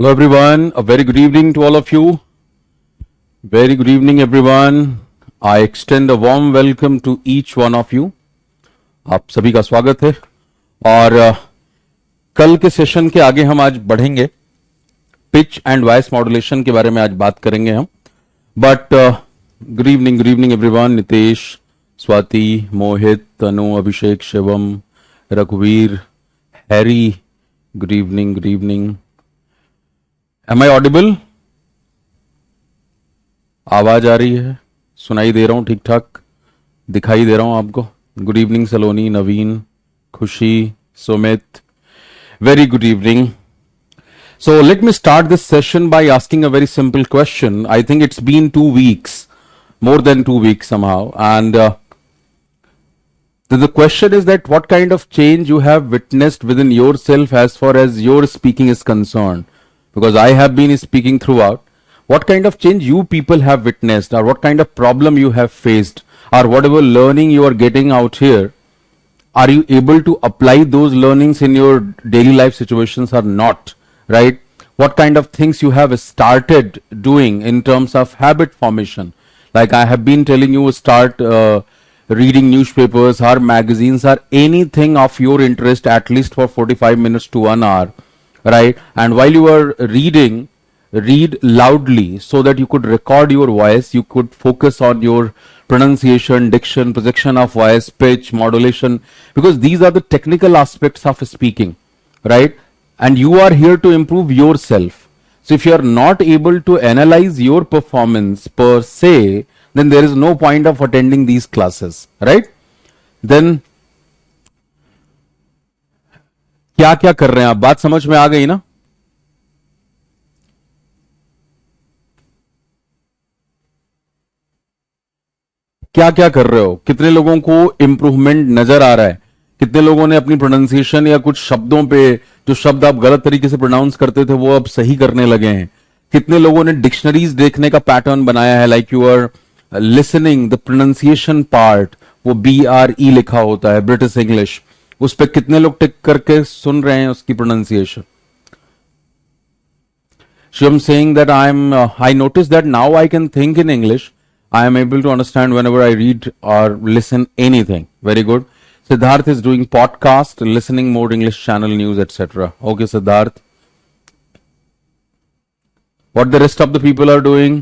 Hello everyone, a very good evening to all of you. Very good evening everyone. I extend a warm welcome to each one of you. आप सभी का स्वागत है और कल के सेशन के आगे हम आज बढ़ेंगे. पिच एंड वॉइस मॉड्यूलेशन के बारे में आज बात करेंगे हम. But good evening everyone. Nitesh, Swati, Mohit, Tanu, Abhishek, Shivam, रघुवीर, Harry, good evening. Am I audible? आवाज आ रही है? सुनाई दे रहा हूं ठीक ठाक? दिखाई दे रहा हूं आपको? गुड इवनिंग सलोनी, नवीन, खुशी, Sumit. Very good evening. So let me start this session by asking a very simple question. I think it's been 2 weeks, more than 2 weeks somehow, and the question is that what kind of change you have witnessed within yourself as far as your speaking is concerned. Because I have been speaking throughout, what kind of change you people have witnessed, or what kind of problem you have faced, or whatever learning you are getting out here, are you able to apply those learnings in your daily life situations or not, right? What kind of things you have started doing in terms of habit formation. Like I have been telling you, start reading newspapers or magazines or anything of your interest at least for 45 minutes to 1 hour. Right, and while you are reading, read loudly so that you could record your voice, you could focus on your pronunciation, diction, projection of voice, pitch, modulation, because these are the technical aspects of speaking, right? And you are here to improve yourself. So if you are not able to analyze your performance per se, then there is no point of attending these classes, right? Then क्या क्या कर रहे हैं आप? बात समझ में आ गई ना? क्या क्या कर रहे हो? कितने लोगों को इंप्रूवमेंट नजर आ रहा है? कितने लोगों ने अपनी प्रोनाउंसिएशन या कुछ शब्दों पे जो शब्द आप गलत तरीके से प्रोनाउंस करते थे वो अब सही करने लगे हैं? कितने लोगों ने डिक्शनरीज देखने का पैटर्न बनाया है, like you are listening the pronunciation part, वो BRE लिखा होता है, ब्रिटिश इंग्लिश, उस पर कितने लोग टिक करके सुन रहे हैं उसकी pronunciation? Shivam saying that I notice that now I can think in English. I am able to understand whenever I read or listen anything. Very good. Siddharth is doing podcast, listening more English channel news, etc. Okay, Siddharth. What the rest of the people are doing?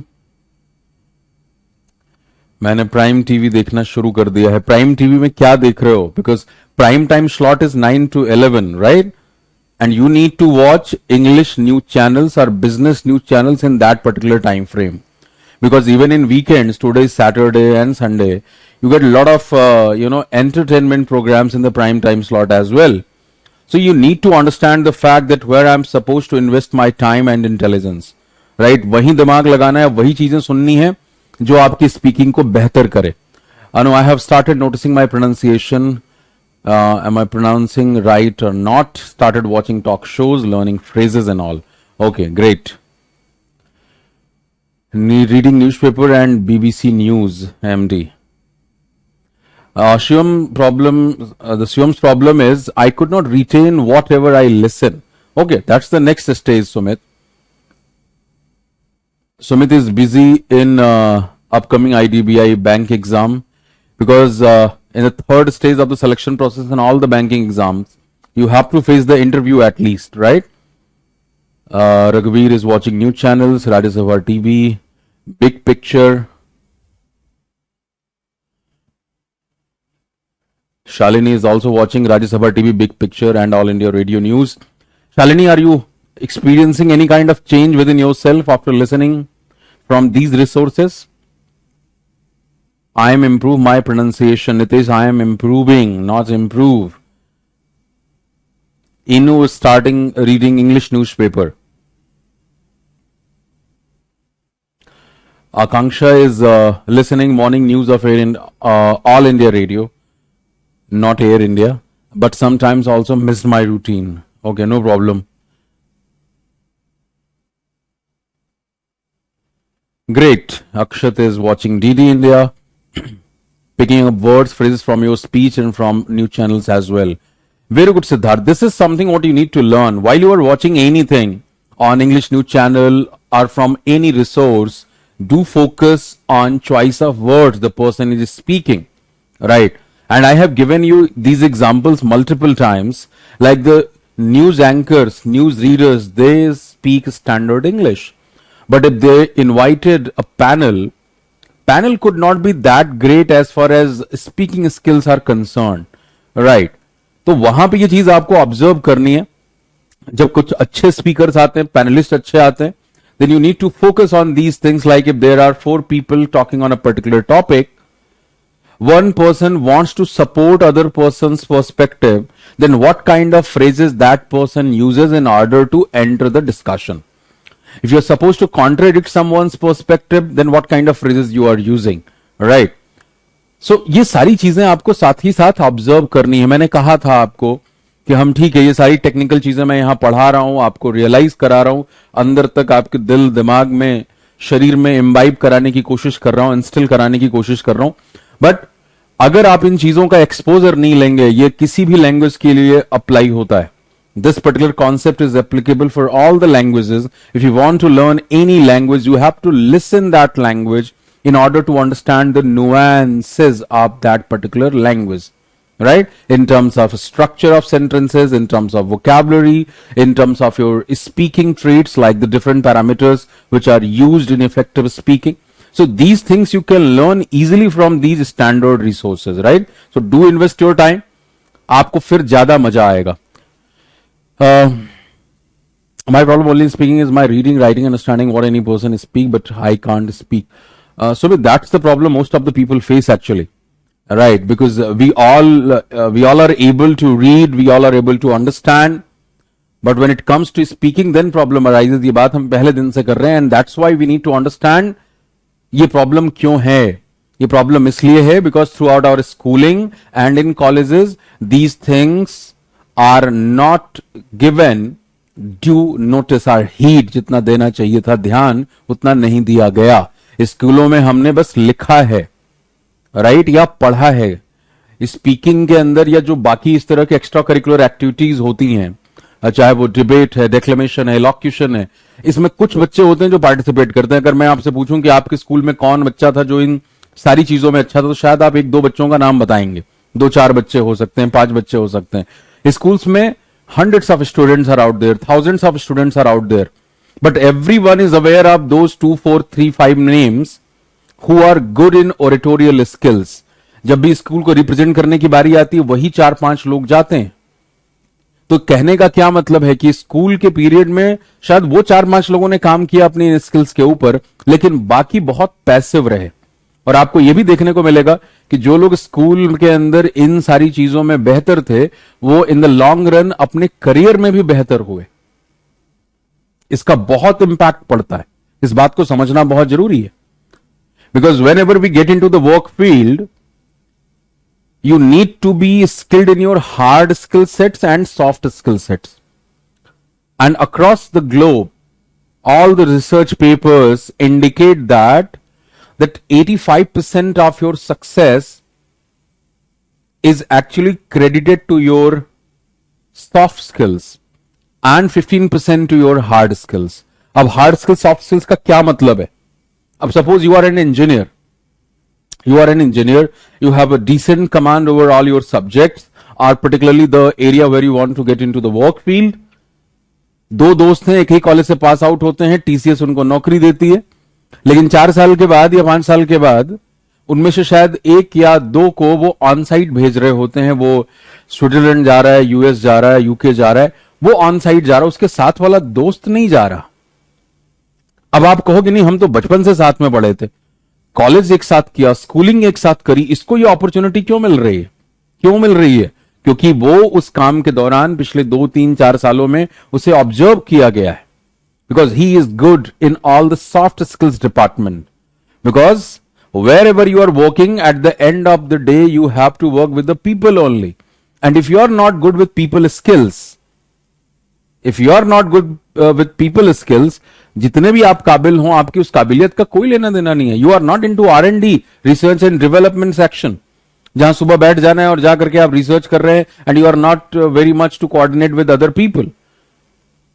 मैंने prime TV देखना शुरू कर दिया है. Prime TV में क्या देख रहे हो? Because prime time slot is 9 to 11, right? And you need to watch English news channels और business news channels in that particular time frame. Because even in weekends, today is Saturday and Sunday, you get a lot of entertainment programs in the prime time slot as well. So you need to understand the fact that where I'm supposed to invest my time and intelligence, right? वही दिमाग लगाना है, वही चीजें सुननी है जो आपकी स्पीकिंग को बेहतर करे. Anu, I have started noticing my pronunciation. Am I pronouncing right or not? Started watching talk shows, learning phrases and all. Okay, great. Reading newspaper and BBC News, MD. Shivam's problem is I could not retain whatever I listen. Okay, that's the next stage, Sumit. Sumit is busy in upcoming IDBI bank exam because in the third stage of the selection process in all the banking exams, you have to face the interview at least, right? Raghuveer is watching news channels, Rajya Sabha TV, Big Picture. Shalini is also watching Rajya Sabha TV, Big Picture and All India Radio News. Shalini, are you experiencing any kind of change within yourself after listening from these resources? I am improve my pronunciation. Nitish, I am improving, not improve. Inu is starting reading English newspaper. Akanksha is listening morning news of All India Radio, not Air India, but sometimes also missed my routine. Okay, no problem. Great. Akshat is watching DD India, picking up words, phrases from your speech and from new channels as well. Very good, Siddharth. This is something what you need to learn while you are watching anything on English News Channel or from any resource, do focus on choice of words the person is speaking, right? And I have given you these examples multiple times, like the news anchors, news readers, they speak standard English. But if they invited a panel could not be that great as far as speaking skills are concerned, right? तो वहां पे ये चीज आपको observe करनी है. जब कुछ अच्छे स्पीकर्स आते हैं, पैनलिस्ट अच्छे आते हैं, then you need to focus on these things. Like if there are 4 people talking on a particular topic, one person wants to support other person's perspective, then what kind of phrases that person uses in order to enter the discussion? If you're supposed to contradict someone's perspective, then what kind of phrases you are using, right? So ये सारी चीजें आपको साथ ही साथ observe करनी है. मैंने कहा था आपको कि हम ठीक है, ये सारी टेक्निकल चीजें मैं यहां पढ़ा रहा हूं, आपको रियलाइज करा रहा हूं, अंदर तक आपके दिल दिमाग में शरीर में इम्बाइब कराने की कोशिश कर रहा हूं, इंस्टिल कराने की कोशिश कर रहा हूं. बट अगर आप इन चीजों का एक्सपोजर नहीं लेंगे, ये किसी भी लैंग्वेज के लिए अप्लाई होता है. This particular concept is applicable for all the languages. If you want to learn any language, you have to listen that language in order to understand the nuances of that particular language, right? In terms of structure of sentences, in terms of vocabulary, in terms of your speaking traits, like the different parameters which are used in effective speaking. So these things you can learn easily from these standard resources, right? So do invest your time. आपको फिर ज्यादा मजा आएगा. My problem only in speaking is my reading, writing, understanding what any person speak, but I can't speak. So that's the problem most of the people face actually, right? Because we all are able to read, we all are able to understand, but when it comes to speaking, then problem arises. ये बात हम पहले दिन से कर रहे हैं, and that's why we need to understand ये problem क्यों है. ये problem इसलिए है because throughout our schooling and in colleges, these things are not given due notice or heed. जितना देना चाहिए था ध्यान, उतना नहीं दिया गया. स्कूलों में हमने बस लिखा है, राइट, या पढ़ा है. स्पीकिंग के अंदर या जो बाकी इस तरह के एक्स्ट्रा करिकुलर एक्टिविटीज होती हैं, चाहे वो डिबेट है, डेक्लेमेशन है, इलॉक्यूशन है, इसमें कुछ बच्चे होते हैं जो पार्टिसिपेट करते हैं. अगर मैं आपसे पूछूं कि आपके स्कूल में कौन बच्चा था जो इन सारी चीजों में अच्छा था, तो शायद आप 1-2 बच्चों का नाम बताएंगे. 2-4 बच्चे हो सकते हैं, 5 बच्चे हो सकते हैं. Schools में hundreds of students are out there, thousands of students are out there, but everyone is aware of those 2, 4, 3, 5 names who are good in oratorial skills. जब भी स्कूल को रिप्रेजेंट करने की बारी आती है, वही 4-5 लोग जाते हैं. तो कहने का क्या मतलब है कि स्कूल के पीरियड में शायद वो 4-5 लोगों ने काम किया अपनी स्किल्स के ऊपर, लेकिन बाकी बहुत पैसिव रहे. और आपको यह भी देखने को मिलेगा कि जो लोग स्कूल के अंदर इन सारी चीजों में बेहतर थे, वो इन द लॉन्ग रन अपने करियर में भी बेहतर हुए. इसका बहुत इंपैक्ट पड़ता है. इस बात को समझना बहुत जरूरी है. Because whenever we get into the work field, you need to be skilled in your hard skill sets and soft skill sets. And across the globe, all the research papers indicate that 85% of your success is actually credited to your soft skills and 15% to your hard skills. अब hard skills, soft skills का क्या मतलब है? अब suppose you are an engineer. You are an engineer, you have a decent command over all your subjects, or particularly the area where you want to get into the work field. 2 दोस्त हैं, एक ही college से pass out होते हैं, TCS उनको नौकरी देती है, लेकिन 4 साल के बाद या 5 साल के बाद उनमें से शायद 1 या 2 को वो ऑन साइट भेज रहे होते हैं. वो स्विट्जरलैंड जा रहा है, यूएस जा रहा है, यूके जा रहा है, वो ऑन साइट जा रहा है, उसके साथ वाला दोस्त नहीं जा रहा. अब आप कहोगे नहीं, हम तो बचपन से साथ में पढ़े थे, कॉलेज एक साथ किया, स्कूलिंग एक साथ करी, इसको ये अपॉर्चुनिटी क्यों मिल रही है? क्यों मिल रही है? क्योंकि वो उस काम के दौरान पिछले 2, 3, 4 सालों में उसे ऑब्जर्व किया गया है. Because he is good in all the soft skills department. Because wherever you are working, at the end of the day you have to work with the people only. And if you are not good with people skills, if you are not good with people skills, जितने भी आप काबिल हो, आपकी उस काबिलियत का कोई लेना देना नहीं है. You are not into R&D, research and development section, जहां सुबह बैठ जाना है और जाकर के आप रिसर्च कर रहे हैं, and you are not very much to coordinate with other people.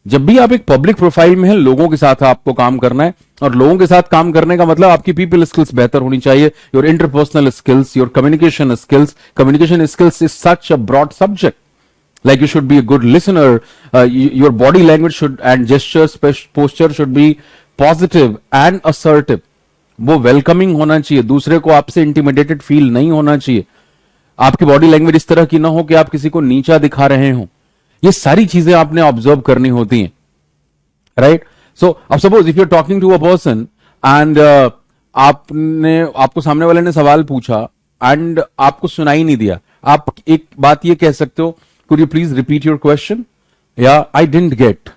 जब भी आप एक पब्लिक प्रोफाइल में हैं, लोगों के साथ आपको काम करना है, और लोगों के साथ काम करने का मतलब आपकी पीपल स्किल्स बेहतर होनी चाहिए, your interpersonal skills, your communication skills. Communication skills is such a broad subject. Like you should be a good listener, your body language should and gestures, posture should be positive and assertive. वो welcoming होना चाहिए, दूसरे को आपसे intimidated feel नहीं होना चाहिए. आपकी बॉडी लैंग्वेज इस तरह की ना हो कि आप किसी को नीचा दिखा रहे हो. ये सारी चीजें आपने ऑब्जर्व करनी होती हैं, राइट. सो अब suppose if you are talking to a person and आपको सामने वाले ने सवाल पूछा एंड आपको सुनाई नहीं दिया, आप एक बात ये कह सकते हो, could you please repeat your question? Yeah, I didn't get.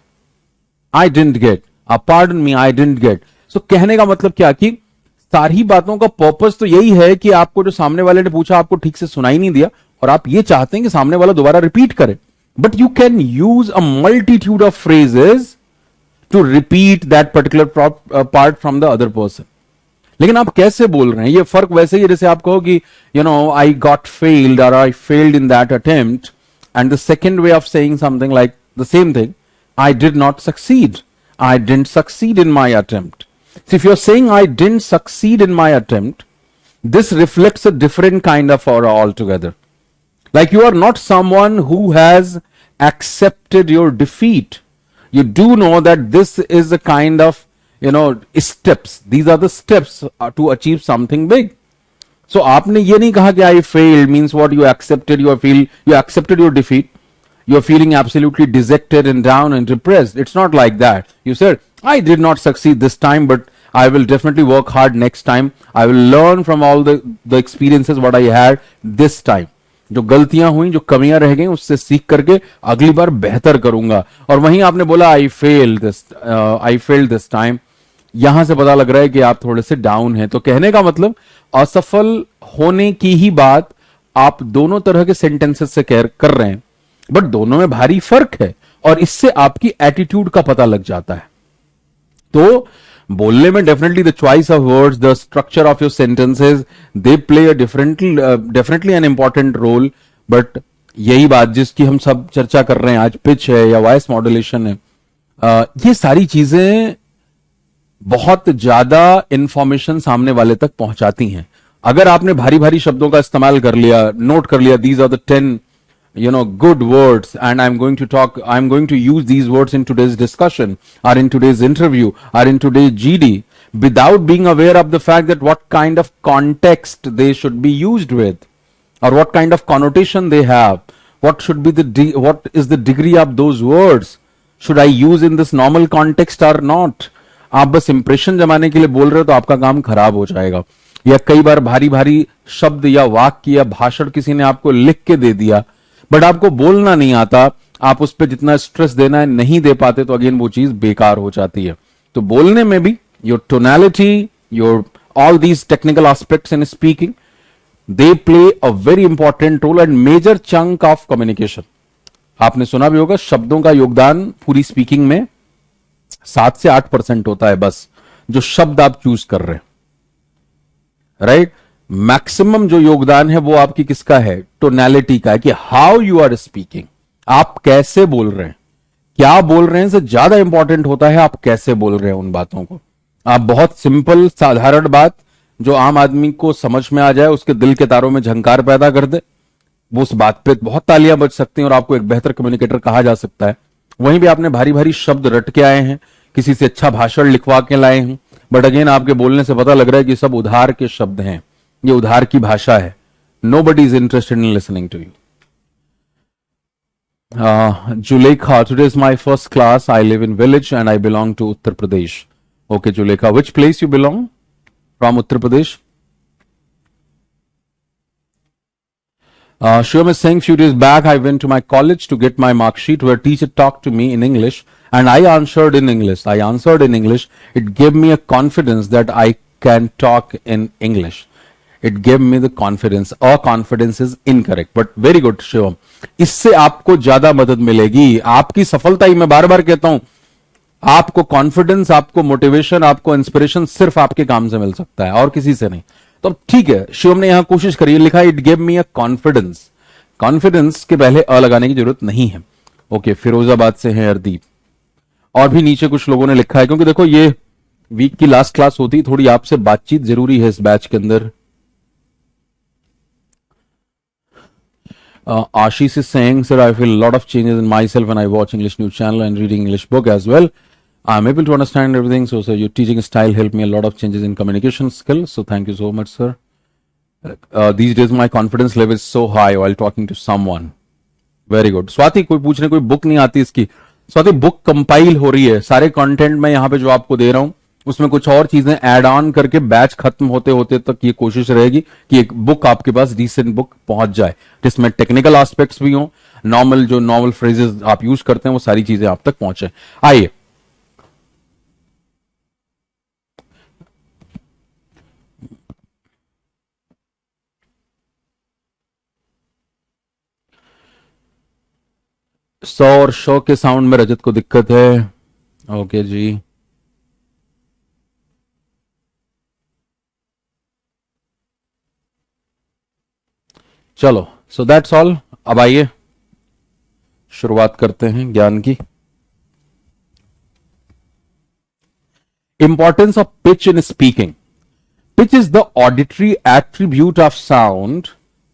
Pardon me, I didn't get. So कहने का मतलब क्या कि सारी बातों का पर्पस तो यही है कि आपको जो सामने वाले ने पूछा आपको ठीक से सुनाई नहीं दिया, और आप ये चाहते हैं कि सामने वाला दोबारा रिपीट करे. But you can use a multitude of phrases to repeat that particular part from the other person. लेकिन आप कैसे बोल रहे हैं, ये फर्क वैसे ही है जैसे आप कहो कि you know I got failed और I failed in that attempt. And the second way of saying something like the same thing, I did not succeed. I didn't succeed in my attempt. So if you're saying I didn't succeed in my attempt, this reflects a different kind of aura altogether. Like you are not someone who has accepted your defeat. You do know that this is a kind of, steps. These are the steps to achieve something big. So आपने ये नहीं कहा कि I failed means what, you accepted your defeat. You're feeling absolutely dejected and down and depressed. It's not like that. You said, I did not succeed this time, but I will definitely work hard next time. I will learn from all the experiences what I had this time. जो गलतियां हुई, जो कमियां रह गई, उससे सीख करके अगली बार बेहतर करूंगा. और वहीं आपने बोला I failed this time. यहां से पता लग रहा है कि आप थोड़े से डाउन हैं. तो कहने का मतलब असफल होने की ही बात आप दोनों तरह के सेंटेंसेस से कर रहे हैं, बट दोनों में भारी फर्क है, और इससे आपकी एटीट्यूड का पता लग जाता है. तो बोलने में definitely the choice of words, the structure of your sentences, they play a definitely an important role. But यही बात जिसकी हम सब चर्चा कर रहे हैं आज, पिच है या वॉइस मॉड्यूलेशन है, ये सारी चीजें बहुत ज्यादा इंफॉर्मेशन सामने वाले तक पहुंचाती हैं. अगर आपने भारी भारी शब्दों का इस्तेमाल कर लिया, नोट कर लिया, these are the 10 good words, and I'm going to use these words in today's discussion, or in today's interview, or in today's GD, without being aware of the fact that what kind of context they should be used with, or what kind of connotation they have, what is the degree of those words, should I use in this normal context or not. आप बस impression जमाने के लिए बोल रहे हो तो आपका काम खराब हो जाएगा. या कई बार भारी भारी शब्द या वाक्य या भाषण किसी ने आपको लिख के दे दिया, बट आपको बोलना नहीं आता, आप उस पर जितना स्ट्रेस देना है नहीं दे पाते, तो अगेन वो चीज बेकार हो जाती है. तो बोलने में भी your tonality, your all these technical aspects in speaking, they play a very important role and major chunk of communication. आपने सुना भी होगा शब्दों का योगदान पूरी स्पीकिंग में 7 से 8% होता है, बस जो शब्द आप चूज कर रहे हैं, राइट. मैक्सिमम जो योगदान है वो आपकी किसका है, टोनैलिटी का है, कि हाउ यू आर स्पीकिंग, आप कैसे बोल रहे हैं. क्या बोल रहे हैं से ज्यादा इंपॉर्टेंट होता है आप कैसे बोल रहे हैं उन बातों को. आप बहुत सिंपल साधारण बात जो आम आदमी को समझ में आ जाए, उसके दिल के तारों में झंकार पैदा कर दे, वो उस बात पे बहुत तालियां बज सकती हैं और आपको एक बेहतर कम्युनिकेटर कहा जा सकता है. वहीं भी आपने भारी भारी शब्द रट के आए हैं, किसी से अच्छा भाषण लिखवा के लाए हैं, बट अगेन आपके बोलने से पता लग रहा है कि सब उधार के शब्द हैं, ये उधार की भाषा है. Nobody is interested in listening to you. Julekha, today is my first class. I live in village and I belong to Uttar Pradesh. Okay, Julekha, which place you belong from? Uttar Pradesh. Shivam is saying, few days back I went to my college to get my mark sheet where teacher talked to me in English and I answered in English. It gave me a confidence that I can talk in English. It gave me the confidence. Our confidence is incorrect. But very good, Shivam. इससे आपको ज्यादा मदद मिलेगी. आपकी सफलता ही मैं बार बार कहता हूं, आपको कॉन्फिडेंस, आपको मोटिवेशन, आपको इंस्पिरेशन सिर्फ आपके काम से मिल सकता है और किसी से नहीं. तो ठीक है, शिवम ने यहां कोशिश करी, लिखा it gave me a confidence. Confidence के पहले अ लगाने की जरूरत नहीं है. ओके, फिरोजाबाद से है हरदीप. और भी नीचे कुछ लोगों ने लिखा है, क्योंकि देखो ये वीक की लास्ट क्लास होती, थोड़ी आपसे बातचीत जरूरी है इस बैच के अंदर. Ashish is saying, sir, I feel a lot of changes in myself when I watch English news channel and reading English book as well. I'm able to understand everything. So, sir, your teaching style helped me a lot of changes in communication skills. So, thank you so much, sir. These days, my confidence level is so high while talking to someone. Very good. Swati, कोई पूछने कोई book नहीं आती इसकी. Swati, book compile हो रही है, सारे कंटेंट में यहाँ पे जो आपको दे रहा हूं उसमें कुछ और चीजें ऐड ऑन करके बैच खत्म होते होते तक ये कोशिश रहेगी कि एक बुक आपके पास रिसेंट बुक पहुंच जाए जिसमें टेक्निकल एस्पेक्ट्स भी हो, नॉर्मल जो नॉर्मल फ्रेजेस आप यूज करते हैं वो सारी चीजें आप तक पहुंचे. आइए, सौ और शो के साउंड में रजत को दिक्कत है. ओके जी. चलो, सो दैट्स ऑल. अब आइए शुरुआत करते हैं ज्ञान की. Importance of pitch in speaking. Pitch is the auditory attribute of sound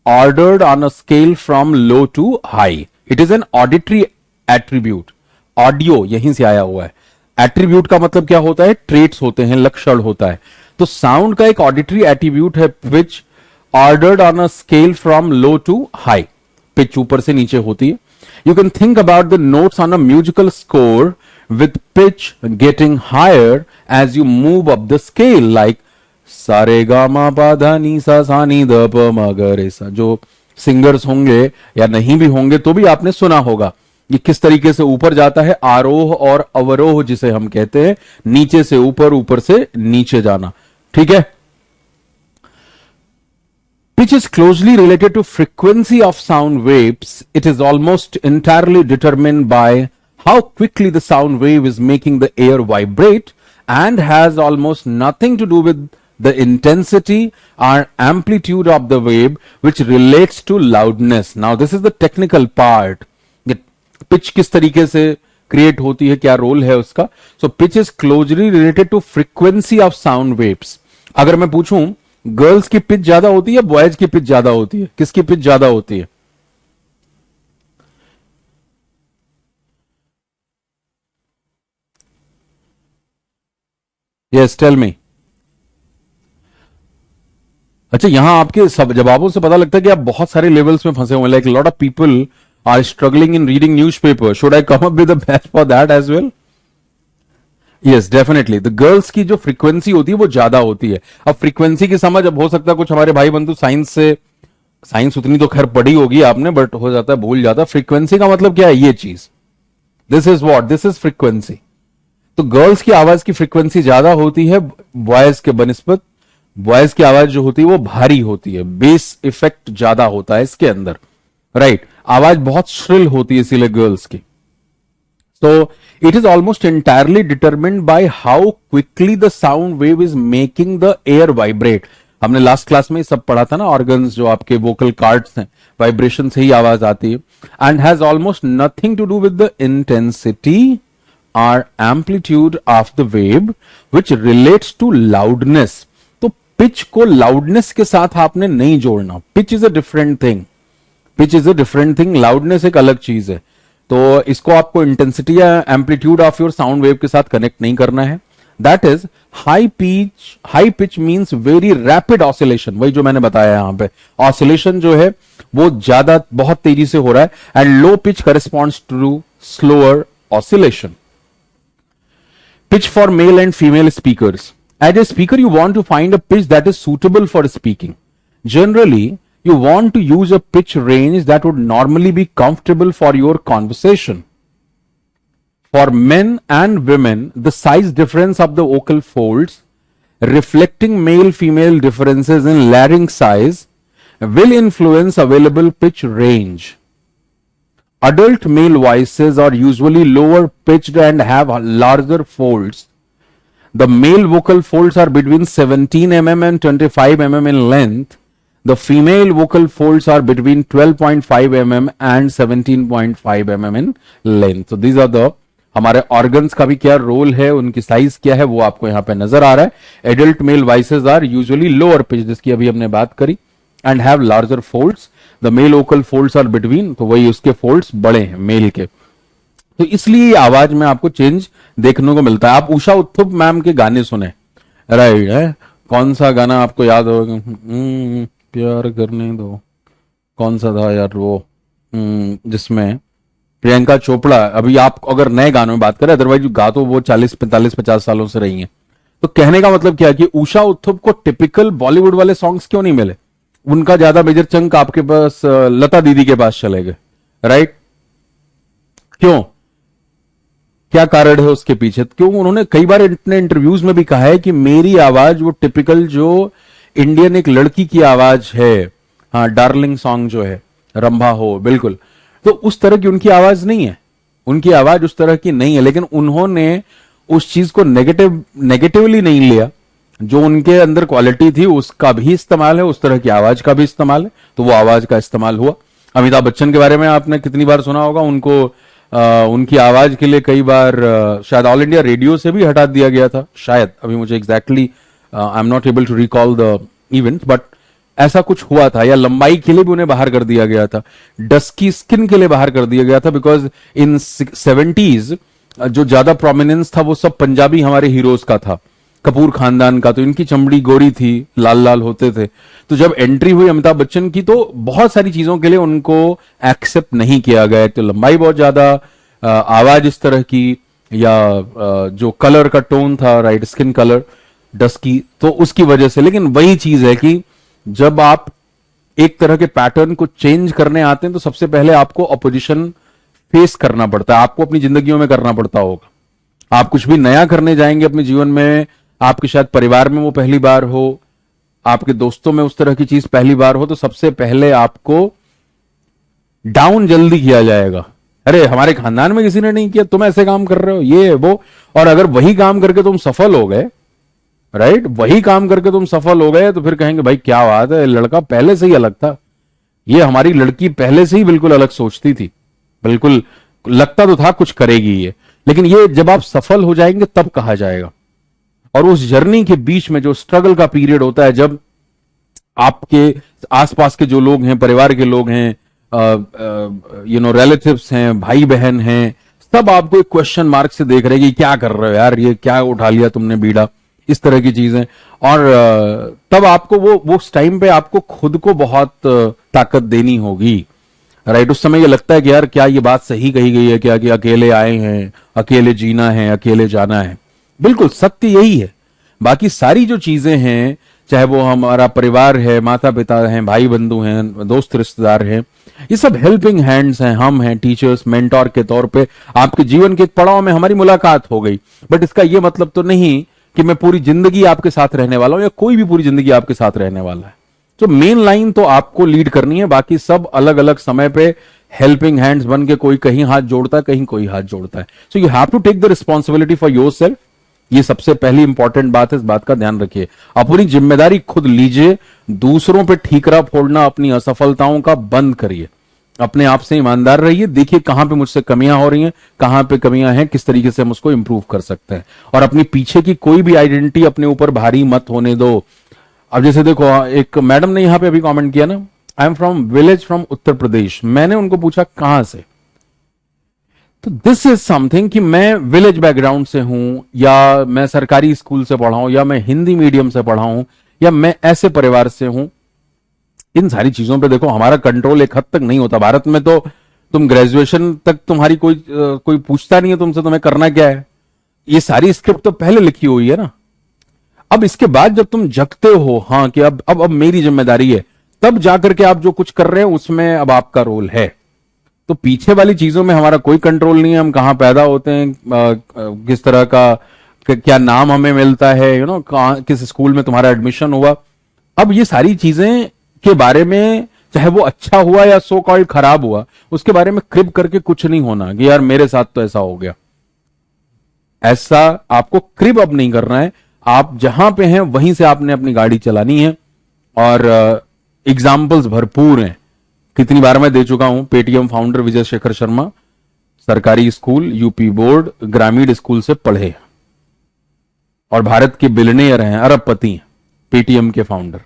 ordered on a scale from low to high. It is an auditory attribute. Audio यहीं से आया हुआ है. एट्रीब्यूट का मतलब क्या होता है? ट्रेट्स होते हैं, लक्षण होता है. तो साउंड का एक ऑडिटरी एट्रीब्यूट है pitch, ordered on a scale from low to high. Pitch ऊपर से नीचे होती है. You can think about the notes on a musical score with pitch getting higher as you move up the scale, like सारे गा मा पा धा नी सा नी द प म ग रे सा. जो सिंगर्स होंगे या नहीं भी होंगे तो भी आपने सुना होगा ये किस तरीके से ऊपर जाता है. आरोह और अवरोह जिसे हम कहते हैं, नीचे से ऊपर, ऊपर से नीचे जाना. ठीक है. Pitch is closely related to frequency of sound waves. It is almost entirely determined by how quickly the sound wave is making the air vibrate and has almost nothing to do with the intensity or amplitude of the wave, which relates to loudness. Now this is the technical part. Pitch किस तरीके से create होती है, क्या role है उसका. So pitch is closely related to frequency of sound waves. अगर मैं पूछूं गर्ल्स की पिच ज्यादा होती है, बॉयज की पिच ज्यादा होती है, किसकी पिच ज्यादा होती है? Yes, tell me. अच्छा, यहां आपके सब जवाबों से पता लगता है कि आप बहुत सारे लेवल्स में फंसे हुए. Like lot of people are struggling in reading newspaper. Should I come up with a batch for that as well? Yes, definitely. The girls की जो फ्रीक्वेंसी होती है वो ज्यादा होती है. अब फ्रीक्वेंसी की समझ, अब हो सकता है कुछ हमारे भाई बंधु साइंस से, साइंस उतनी तो खैर पढ़ी होगी आपने, बट हो जाता है भूल जाता. फ्रीक्वेंसी का मतलब क्या है? ये चीज, this is what, this is frequency. तो गर्ल्स की आवाज की फ्रीक्वेंसी ज्यादा होती है बॉयज के बनिस्बत. बॉयज की आवाज जो होती है वो भारी होती है, बेस इफेक्ट ज्यादा होता है इसके अंदर. राइट. आवाज बहुत श्रिल होती है इसीलिए गर्ल्स की. So it is almost entirely determined by how quickly the sound wave is making the air vibrate. हमने लास्ट क्लास में सब पढ़ा था ना, ऑर्गन्स जो आपके वोकल कार्ड्स हैं, वाइब्रेशन से ही आवाज आती है. And has almost nothing to do with the intensity और amplitude of the wave which relates to loudness. तो पिच को लाउडनेस के साथ आपने नहीं जोड़ना. Pitch is a different thing. Pitch is a different thing. Loudness एक अलग चीज है. तो इसको आपको इंटेंसिटी या amplitude of your sound wave के साथ कनेक्ट नहीं करना है. That is high pitch. High pitch means very rapid oscillation. वही जो मैंने बताया यहां पे, ऑसिलेशन जो है वो ज्यादा, बहुत तेजी से हो रहा है. And low pitch corresponds to slower oscillation. Pitch for male and female speakers. As a speaker you want to find a pitch that is suitable for speaking. Generally you want to use a pitch range that would normally be comfortable for your conversation. For men and women, the size difference of the vocal folds, reflecting male-female differences in larynx size, will influence available pitch range. Adult male voices are usually lower pitched and have larger folds. The male vocal folds are between 17 mm and 25 mm in length. The female vocal folds are between 12.5 mm and 17.5 mm in length. So these are the हमारे organs का भी क्या role है, उनकी size क्या है, वो आपको यहाँ पे नजर आ रहा है। Adult male voices are usually lower pitch, जिसकी अभी हमने बात करी, and have larger folds. The male vocal folds are between, तो वही उसके फोल्ड्स बड़े हैं मेल के। तो इसलिए आवाज में आपको चेंज देखने को मिलता है। आप उषा उत्थुप मैम के गाने सुने, राइट है? कौन सा गाना आपको याद होगा? प्यार करने दो, कौन सा था यार वो, जिसमें प्रियंका चोपड़ा, अभी आप अगर नए गानों में बात करें, अदरवाइज गा तो वो 40 45 50 सालों से रही हैं। तो कहने का मतलब क्या है कि उषा उत्थुप को टिपिकल बॉलीवुड वाले सॉन्ग्स क्यों नहीं मिले? उनका ज्यादा मेजर चंक आपके पास लता दीदी के पास चले गए, राइट? क्यों? क्या कारण है उसके पीछे? क्यों? उन्होंने कई बार अपने इंटरव्यूज में भी कहा है कि मेरी आवाज वो टिपिकल जो इंडियन एक लड़की की आवाज है, हाँ, डार्लिंग सॉन्ग जो है, रंभा हो, बिल्कुल, तो उस तरह की उनकी आवाज नहीं है। उनकी आवाज उस तरह की नहीं है, लेकिन उन्होंने उस चीज को नेगेटिवली नहीं लिया। जो उनके अंदर क्वालिटी थी उसका भी इस्तेमाल है, उस तरह की आवाज का भी इस्तेमाल है, तो वो आवाज का इस्तेमाल हुआ। अमिताभ बच्चन के बारे में आपने कितनी बार सुना होगा, उनको उनकी आवाज के लिए कई बार शायद ऑल इंडिया रेडियो से भी हटा दिया गया था, शायद, अभी मुझे exactly I am not able to recall the event, but ऐसा कुछ हुआ था। या लंबाई के लिए भी उन्हें बाहर कर दिया गया था, डस्की स्किन के लिए बाहर कर दिया गया था, बिकॉज इन 70s जो ज्यादा प्रोमिनेंस था वो सब पंजाबी हमारे हीरोज का था, कपूर खानदान का, तो इनकी चमड़ी गोरी थी, लाल लाल होते थे। तो जब एंट्री हुई अमिताभ बच्चन की, तो बहुत सारी चीजों के लिए उनको एक्सेप्ट नहीं किया गया। तो लंबाई बहुत ज्यादा, आवाज इस तरह की, या जो कलर का टोन था, राइट, स्किन कलर डस्की, तो उसकी वजह से। लेकिन वही चीज है कि जब आप एक तरह के पैटर्न को चेंज करने आते हैं, तो सबसे पहले आपको अपोजिशन फेस करना पड़ता है, आपको अपनी जिंदगियों में करना पड़ता होगा। आप कुछ भी नया करने जाएंगे अपने जीवन में, आपके शायद परिवार में वो पहली बार हो, आपके दोस्तों में उस तरह की चीज पहली बार हो, तो सबसे पहले आपको डाउन जल्दी किया जाएगा। अरे हमारे खानदान में किसी ने नहीं किया, तुम ऐसे काम कर रहे हो, ये वो। और अगर वही काम करके तुम सफल हो गए, राइट, वही काम करके तुम सफल हो गए, तो फिर कहेंगे भाई क्या बात है, लड़का पहले से ही अलग था, ये हमारी लड़की पहले से ही बिल्कुल अलग सोचती थी, बिल्कुल लगता तो था कुछ करेगी ये। लेकिन ये जब आप सफल हो जाएंगे तब कहा जाएगा। और उस जर्नी के बीच में जो स्ट्रगल का पीरियड होता है, जब आपके आसपास के जो लोग हैं, परिवार के लोग हैं, रिलेटिव्स हैं, भाई बहन हैं, सब आपको एक क्वेश्चन मार्क से देख रहे हैं कि क्या कर रहे हो यार, ये क्या उठा लिया तुमने बीड़ा, इस तरह की चीजें। और तब आपको वो उस टाइम पे आपको खुद को बहुत ताकत देनी होगी, राइट। उस समय ये लगता है कि यार क्या ये बात सही कही गई है क्या, कि अकेले आए हैं, अकेले जीना है, अकेले जाना है। बिल्कुल सत्य यही है। बाकी सारी जो चीजें हैं, चाहे वो हमारा परिवार है, माता पिता हैं, भाई बंधु हैं, दोस्त रिश्तेदार हैं, ये सब हेल्पिंग हैंड्स हैं, हम हैं टीचर्स, मेंटोर के तौर पे। आपके जीवन के एक पड़ाव में हमारी मुलाकात हो गई, बट इसका ये मतलब तो नहीं कि मैं पूरी जिंदगी आपके साथ रहने वाला हूं, या कोई भी पूरी जिंदगी आपके साथ रहने वाला है। तो मेन लाइन तो आपको लीड करनी है, बाकी सब अलग अलग समय पे हेल्पिंग हैंड्स बन के, कोई कहीं हाथ जोड़ता है, कहीं कोई हाथ जोड़ता है। So you have to take the responsibility for your yourself सबसे पहली इंपॉर्टेंट बात है, इस बात का ध्यान रखिए। अपनी जिम्मेदारी खुद लीजिए, दूसरों पे ठीकरा फोड़ना अपनी असफलताओं का बंद करिए, अपने आप से ईमानदार रहिए, देखिए कहां पे मुझसे कमियां हो रही हैं, कहां पे कमियां हैं, किस तरीके से हम उसको इंप्रूव कर सकते हैं। और अपनी पीछे की कोई भी आइडेंटिटी अपने ऊपर भारी मत होने दो। अब जैसे देखो, एक मैडम ने यहां पे अभी कमेंट किया ना, I am from village from Uttar Pradesh. मैंने उनको पूछा कहां से, तो दिस इज समथिंग कि मैं विलेज बैकग्राउंड से हूं, या मैं सरकारी स्कूल से पढ़ा हूं, या मैं हिंदी मीडियम से पढ़ा हूं, या मैं ऐसे परिवार से हूं। इन सारी चीजों पे देखो हमारा कंट्रोल एक हद तक नहीं होता। भारत में तो तुम ग्रेजुएशन तक तुम्हारी कोई पूछता नहीं है तुमसे तुम्हें करना क्या है, ये सारी स्क्रिप्ट तो पहले लिखी हुई है ना। अब इसके बाद जब तुम जगते हो, हाँ, कि अब मेरी जिम्मेदारी है, तब जाकर के आप जो कुछ कर रहे हैं उसमें अब आपका रोल है। तो पीछे वाली चीजों में हमारा कोई कंट्रोल नहीं है, हम कहां पैदा होते हैं, किस तरह का क्या नाम हमें मिलता है, कहां किस स्कूल में तुम्हारा एडमिशन हुआ। अब ये सारी चीजें के बारे में, चाहे वो अच्छा हुआ या सो कॉल्ड खराब हुआ, उसके बारे में क्रिब करके कुछ नहीं होना कि यार मेरे साथ तो ऐसा हो गया। ऐसा आपको क्रिब अब नहीं करना है। आप जहां पे हैं वहीं से आपने अपनी गाड़ी चलानी है। और एग्जाम्पल्स भरपूर हैं, कितनी बार मैं दे चुका हूं। पेटीएम फाउंडर विजय शेखर शर्मा सरकारी स्कूल, यूपी बोर्ड, ग्रामीण स्कूल से पढ़े और भारत के बिलियनियर हैं, अरबपति हैं, पेटीएम के फाउंडर।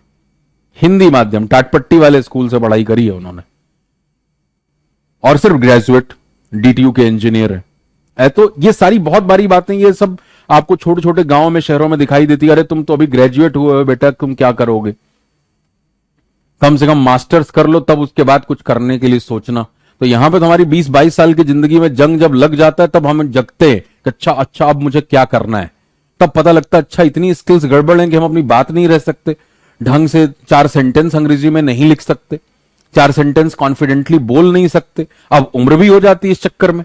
हिंदी माध्यम टाटपट्टी वाले स्कूल से पढ़ाई करी है उन्होंने और सिर्फ ग्रेजुएट, डीटीयू के इंजीनियर है। तो ये सारी बहुत बारी बातें, ये सब आपको छोटे छोटे गांवों में, शहरों में दिखाई देती है। अरे तुम तो अभी ग्रेजुएट हुए हो बेटा, तुम क्या करोगे? कम से कम मास्टर्स कर लो, तब उसके बाद कुछ करने के लिए सोचना। तो यहां पे तुम्हारी 20-22 साल की जिंदगी में जंग जब लग जाता है, तब हम जगते हैं कि अच्छा अब मुझे क्या करना है। तब पता लगता है अच्छा इतनी स्किल्स गड़बड़ हैं कि हम अपनी बात नहीं रह सकते ढंग से, 4 सेंटेंस अंग्रेजी में नहीं लिख सकते, 4 सेंटेंस कॉन्फिडेंटली बोल नहीं सकते। अब उम्र भी हो जाती है इस चक्कर में,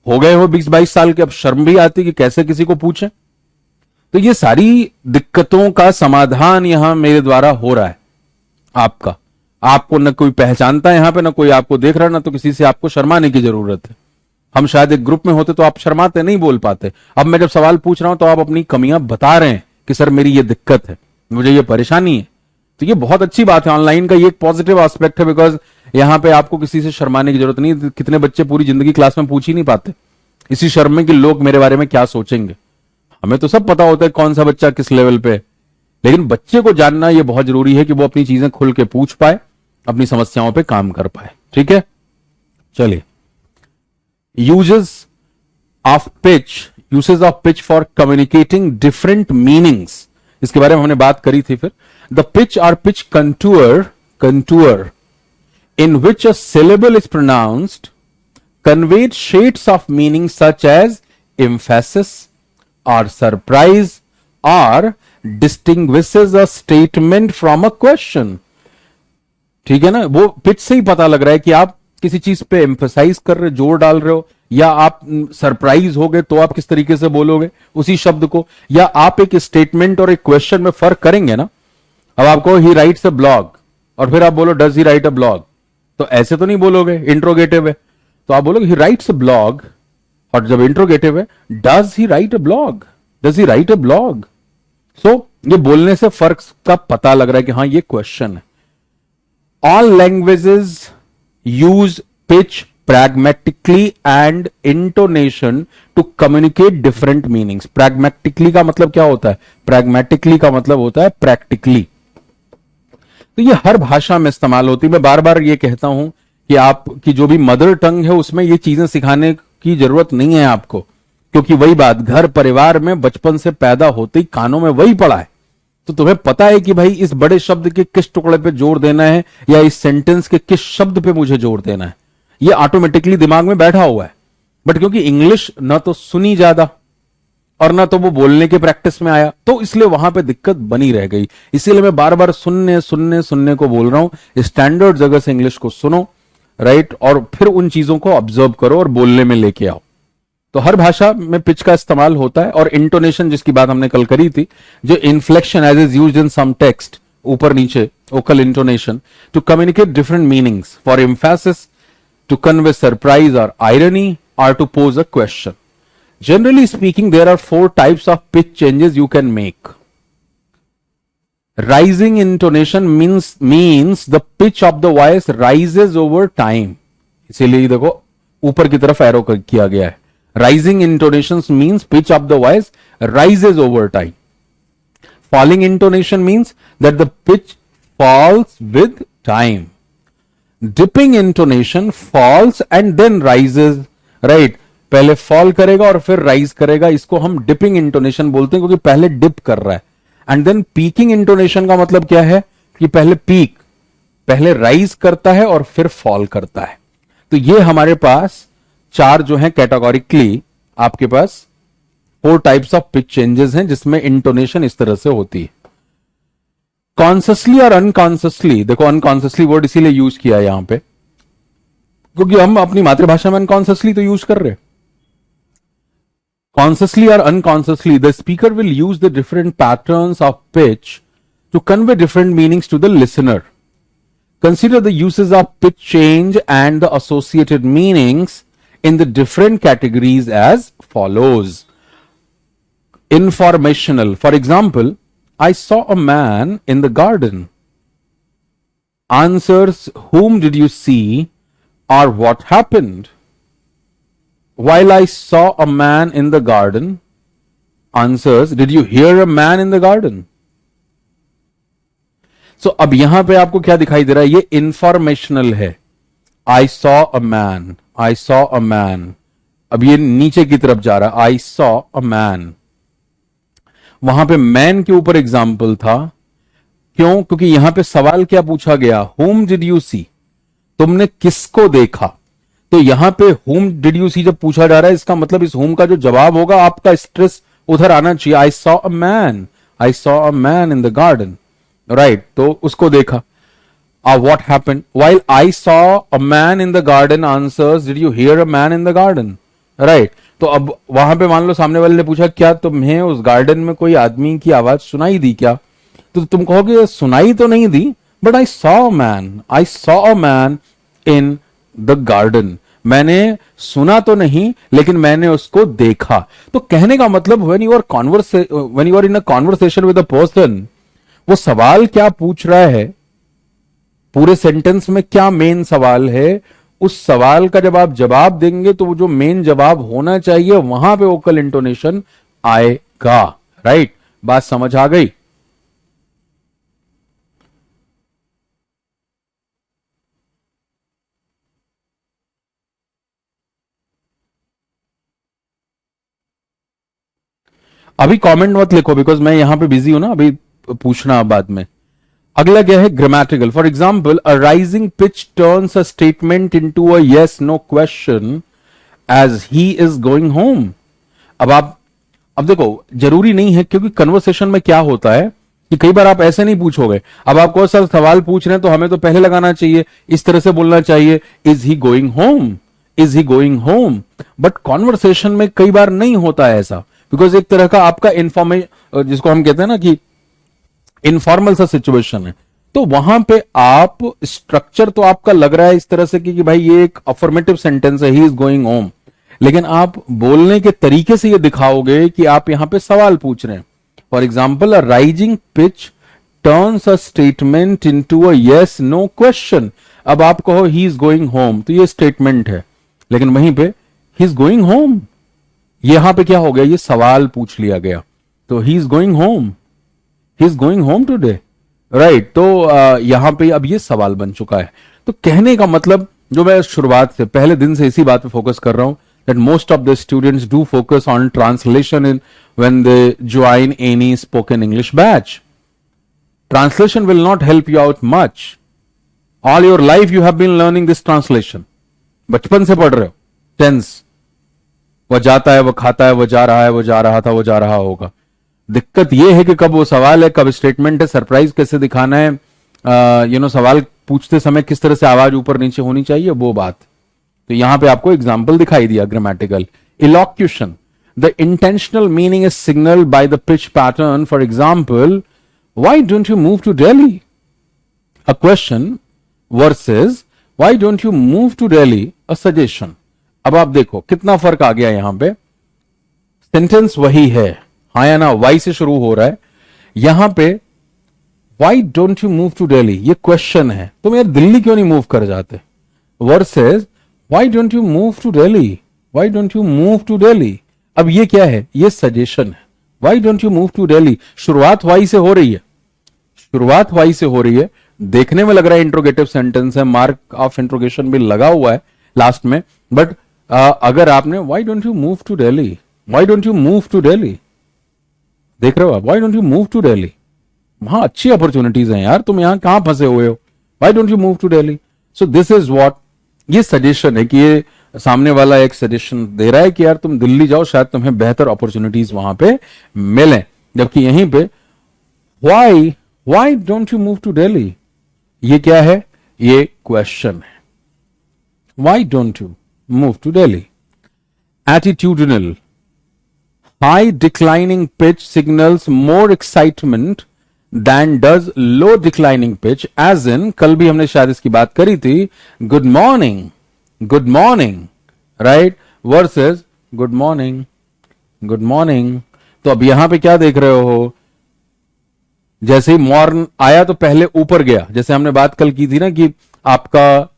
हो गए हो 20-22 साल के, अब शर्म भी आती कि कैसे किसी को पूछें। तो ये सारी दिक्कतों का समाधान यहां मेरे द्वारा हो रहा है आपका। आपको न कोई पहचानता है यहां पे, न कोई आपको देख रहा है, ना तो किसी से आपको शर्माने की जरूरत है। हम शायद एक ग्रुप में होते तो आप शर्माते, नहीं बोल पाते। अब मैं जब सवाल पूछ रहा हूं तो आप अपनी कमियां बता रहे हैं कि सर मेरी ये दिक्कत है, मुझे ये परेशानी है। तो ये बहुत अच्छी बात है, ऑनलाइन का ये एक पॉजिटिव एस्पेक्ट है, बिकॉज यहां पे आपको किसी से शर्माने की जरूरत नहीं। कितने बच्चे पूरी जिंदगी क्लास में पूछ ही नहीं पाते, इसी शर्म में कि लोग मेरे बारे में क्या सोचेंगे। हमें तो सब पता होता है कौन सा बच्चा किस लेवल पे, लेकिन बच्चे को जानना यह बहुत जरूरी है कि वो अपनी चीजें खुल के पूछ पाए, अपनी समस्याओं पे काम कर पाए। ठीक है, चलिए। Usage of pitch for communicating different meanings, इसके बारे में हमने बात करी थी। फिर द पिच और pitch contour in which a syllable is pronounced conveyed shades of meaning such as emphasis or surprise or distinguishes a statement from a question. ठीक है ना, वो पिच से ही पता लग रहा है कि आप किसी चीज पे एम्फेसाइज कर रहे, जोर डाल रहे हो, या आप सरप्राइज हो गए तो आप किस तरीके से बोलोगे उसी शब्द को, या आप एक स्टेटमेंट और एक क्वेश्चन में फर्क करेंगे ना। अब आपको ही राइट्स अ ब्लॉग और फिर आप बोलो does he write a blog, तो ऐसे तो नहीं बोलोगे, इंट्रोगेटिव है तो आप बोलोगे ही राइट्स अ ब्लॉग, और जब इंट्रोगेटिव है does he write a blog, does he write a blog. So ये बोलने से फर्क का पता लग रहा है कि हाँ ये क्वेश्चन है। All languages use pitch pragmatically and intonation to communicate different meanings. pragmatically का मतलब क्या होता है? pragmatically का मतलब होता है practically। तो ये हर भाषा में इस्तेमाल होती है। मैं बार बार ये कहता हूं कि आपकी जो भी मदर टंग है उसमें ये चीजें सिखाने की जरूरत नहीं है आपको, क्योंकि वही बात घर परिवार में बचपन से पैदा होते ही कानों में वही पड़ा है। तो तुम्हें पता है कि भाई इस बड़े शब्द के किस टुकड़े पे जोर देना है, या इस सेंटेंस के किस शब्द पे मुझे जोर देना है, ये ऑटोमेटिकली दिमाग में बैठा हुआ है। बट क्योंकि इंग्लिश ना तो सुनी ज्यादा और ना तो वो बोलने के प्रैक्टिस में आया, तो इसलिए वहां पे दिक्कत बनी रह गई। इसीलिए मैं बार बार सुनने को बोल रहा हूं। स्टैंडर्ड जगह से इंग्लिश को सुनो, राइट, और फिर उन चीजों को ऑब्जर्व करो और बोलने में लेके आओ। तो हर भाषा में पिच का इस्तेमाल होता है। और इंटोनेशन जिसकी बात हमने कल करी थी, जो inflection as is used in some text, ऊपर नीचे vocal intonation to communicate different meanings, for emphasis, to convey surprise or irony, or to pose a question. Generally speaking, there are 4 types of pitch changes you can make. Rising intonation means the pitch of the voice rises over time. इसीलिए देखो ऊपर की तरफ arrow किया गया है। Rising intonations means pitch of the voice rises over time. Falling intonation means that the pitch falls with time. Dipping intonation falls and then rises, right, पहले fall करेगा और फिर राइज करेगा, इसको हम डिपिंग इंटोनेशन बोलते हैं, क्योंकि पहले डिप कर रहा है। एंड देन पीकिंग इंटोनेशन का मतलब क्या है कि पहले राइज करता है और फिर फॉल करता है। तो ये हमारे पास 4 जो है कैटेगोरिकली आपके पास 4 टाइप्स ऑफ पिच चेंजेस हैं, जिसमें इंटोनेशन इस तरह से होती है। कॉन्सियसली और अनकॉन्सियसली, देखो अनकॉन्सियसली वर्ड इसीलिए यूज किया यहां पे क्योंकि हम अपनी मातृभाषा में अनकॉन्सियसली तो यूज कर रहे। कॉन्सियसली और unconsciously the speaker will use the different patterns of pitch to convey different meanings to the listener. Consider the usage of pitch change and the associated meanings in the different categories as follows. Informational. For example, I saw a man in the garden. Answers, whom did you see or what happened? while I saw a man in the garden answers, did you hear a man in the garden? So अब यहां पे आपको क्या दिखाई दे रहा है? ये informational है. I saw a man, I saw a man. अब ये नीचे की तरफ जा रहा है. I saw a man. वहां पे मैन के ऊपर एग्जाम्पल था. क्यों? क्योंकि यहां पे सवाल क्या पूछा गया? whom did you see? तुमने किसको देखा? तो यहां पे whom did you see जब पूछा जा रहा है, इसका मतलब इस whom का जो जवाब होगा, आपका स्ट्रेस उधर आना चाहिए. I saw a man, I saw a man in the garden, right? तो उसको देखा. What happened? While I saw a man in the garden answers, did you hear a man in the garden? Right? तो अब वहां पे मान लो सामने वाले ने पूछा, क्या तुम्हें उस गार्डन में कोई आदमी की आवाज सुनाई दी क्या? तो तुम कहोगे सुनाई तो नहीं दी, but I saw a man in the garden. मैंने सुना तो नहीं, लेकिन मैंने उसको देखा. तो कहने का मतलब when you are in a conversation with a person, वो सवाल क्या पूछ रहा है, पूरे सेंटेंस में क्या मेन सवाल है, उस सवाल का जब आप जवाब देंगे तो वो जो मेन जवाब होना चाहिए वहां पे वोकल इंटोनेशन आएगा. राइट? बात समझ आ गई? अभी कमेंट मत लिखो, बिकॉज मैं यहां पे बिजी हूं ना. अभी पूछना बाद में. अगला क्या है? Grammatical. For example, a rising pitch turns a statement into a yes no question as he is going home. अब देखो, जरूरी नहीं है, क्योंकि कन्वर्सेशन में क्या होता है कि कई बार आप ऐसे नहीं पूछोगे. अब आप कोई सा सवाल पूछ रहे हैं तो हमें तो पहले लगाना चाहिए, इस तरह से बोलना चाहिए, is he going home, is he going home. But conversation में कई बार नहीं होता है ऐसा, बिकॉज एक तरह का आपका इंफॉर्मेशन, जिसको हम कहते हैं ना कि इनफॉर्मल सा सिचुएशन है, तो वहां पे आप स्ट्रक्चर तो आपका लग रहा है इस तरह से कि भाई ये एक अफर्मेटिव सेंटेंस है, ही इज गोइंग होम, लेकिन आप बोलने के तरीके से ये दिखाओगे कि आप यहां पे सवाल पूछ रहे हैं. For example, a rising pitch turns a statement into a yes no question. अब आप कहो ही इज गोइंग होम, तो ये स्टेटमेंट है, लेकिन वहीं पे ही इज गोइंग होम, यहां पे क्या हो गया? ये सवाल पूछ लिया गया. तो ही is going home, he is going home today. Right? तो यहां पे अब ये सवाल बन चुका है. तो कहने का मतलब, जो मैं शुरुआत से पहले दिन से इसी बात पे फोकस कर रहा हूं, that most of the students do focus on translation in when they join any spoken English batch. Translation will not help you out much. All your life you have been learning this translation. बचपन से पढ़ रहे हो tense. वह जाता है, वह खाता है, वह जा रहा है, वह जा रहा था, वह जा रहा होगा. दिक्कत यह है कि कब वो सवाल है, कब स्टेटमेंट है, सरप्राइज कैसे दिखाना है, सवाल पूछते समय किस तरह से आवाज ऊपर नीचे होनी चाहिए, वो बात. तो यहां पे आपको एग्जाम्पल दिखाई दिया. Grammatical. Illocution. The intentional meaning is signal by the pitch pattern. For example, why don't you move to Delhi? A question versus why don't you move to Delhi, a suggestion. अब आप देखो कितना फर्क आ गया. यहां पे सेंटेंस वही है, हाँ या ना, वाई से शुरू हो रहा है. यहां पे why don't you move to Delhi, ये क्वेश्चन है, तुम यार दिल्ली क्यों नहीं मूव कर जाते. Versus why don't you move to Delhi, why don't you move to Delhi. अब ये क्या है? ये सजेशन है. Why don't you move to Delhi, शुरुआत वाई से हो रही है, शुरुआत वाई से हो रही है. देखने में लग रहा है इंट्रोगेटिव सेंटेंस है, मार्क ऑफ इंट्रोगेशन भी लगा हुआ है लास्ट में, बट अगर आपने why don't you move to Delhi, why don't you move to Delhi, देख रहे हो आप, why don't you move to Delhi, वहां अच्छी अपॉर्चुनिटीज हैं यार, तुम यहां कहां फंसे हुए हो, why don't you move to Delhi. So this is what, ये सजेशन है, कि ये सामने वाला एक सजेशन दे रहा है कि यार तुम दिल्ली जाओ, शायद तुम्हें बेहतर अपॉर्चुनिटीज वहां पे मिले. जबकि यहीं पे why why don't you move to Delhi, ये क्या है? ये क्वेश्चन है. Why don't you move to Delhi. Attitudinal. High declining pitch signals more excitement than does low declining pitch, as in, कल भी हमने शायद इसकी बात करी थी, good morning, right, versus good morning. तो अब यहां पे क्या देख रहे हो? जैसे ही मॉर्न आया तो पहले ऊपर गया, जैसे हमने बात कल की थी ना कि आपका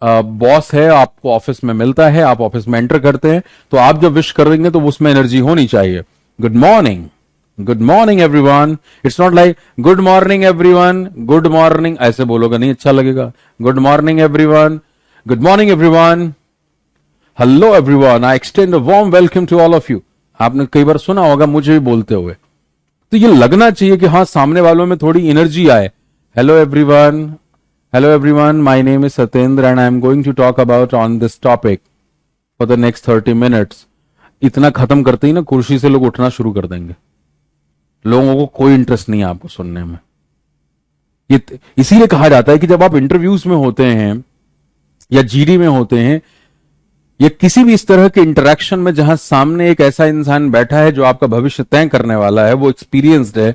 बॉस है, आपको ऑफिस में मिलता है, आप ऑफिस में एंटर करते हैं, तो आप जब विश कर देंगे तो उसमें एनर्जी होनी चाहिए. Good morning, good morning everyone. It's not like good morning everyone, good morning ऐसे बोलोगे नहीं अच्छा लगेगा. Good morning everyone, good morning everyone, hello everyone, I extend a warm welcome to all of you. आपने कई बार सुना होगा मुझे भी बोलते हुए. तो ये लगना चाहिए कि हाँ सामने वालों में थोड़ी एनर्जी आए. Hello everyone, hello everyone, my name is Satyendra and I am going to talk about on this topic for the next 30 minutes. इतना खत्म करते ही ना कुर्सी से लोग उठना शुरू कर देंगे. लोगों को कोई इंटरेस्ट नहीं है आपको सुनने में. ये इसीलिए कहा जाता है कि जब आप इंटरव्यूज में होते हैं या जीडी में होते हैं या किसी भी इस तरह के इंटरेक्शन में जहां सामने एक ऐसा इंसान बैठा है जो आपका भविष्य तय करने वाला है, वो एक्सपीरियंस्ड है,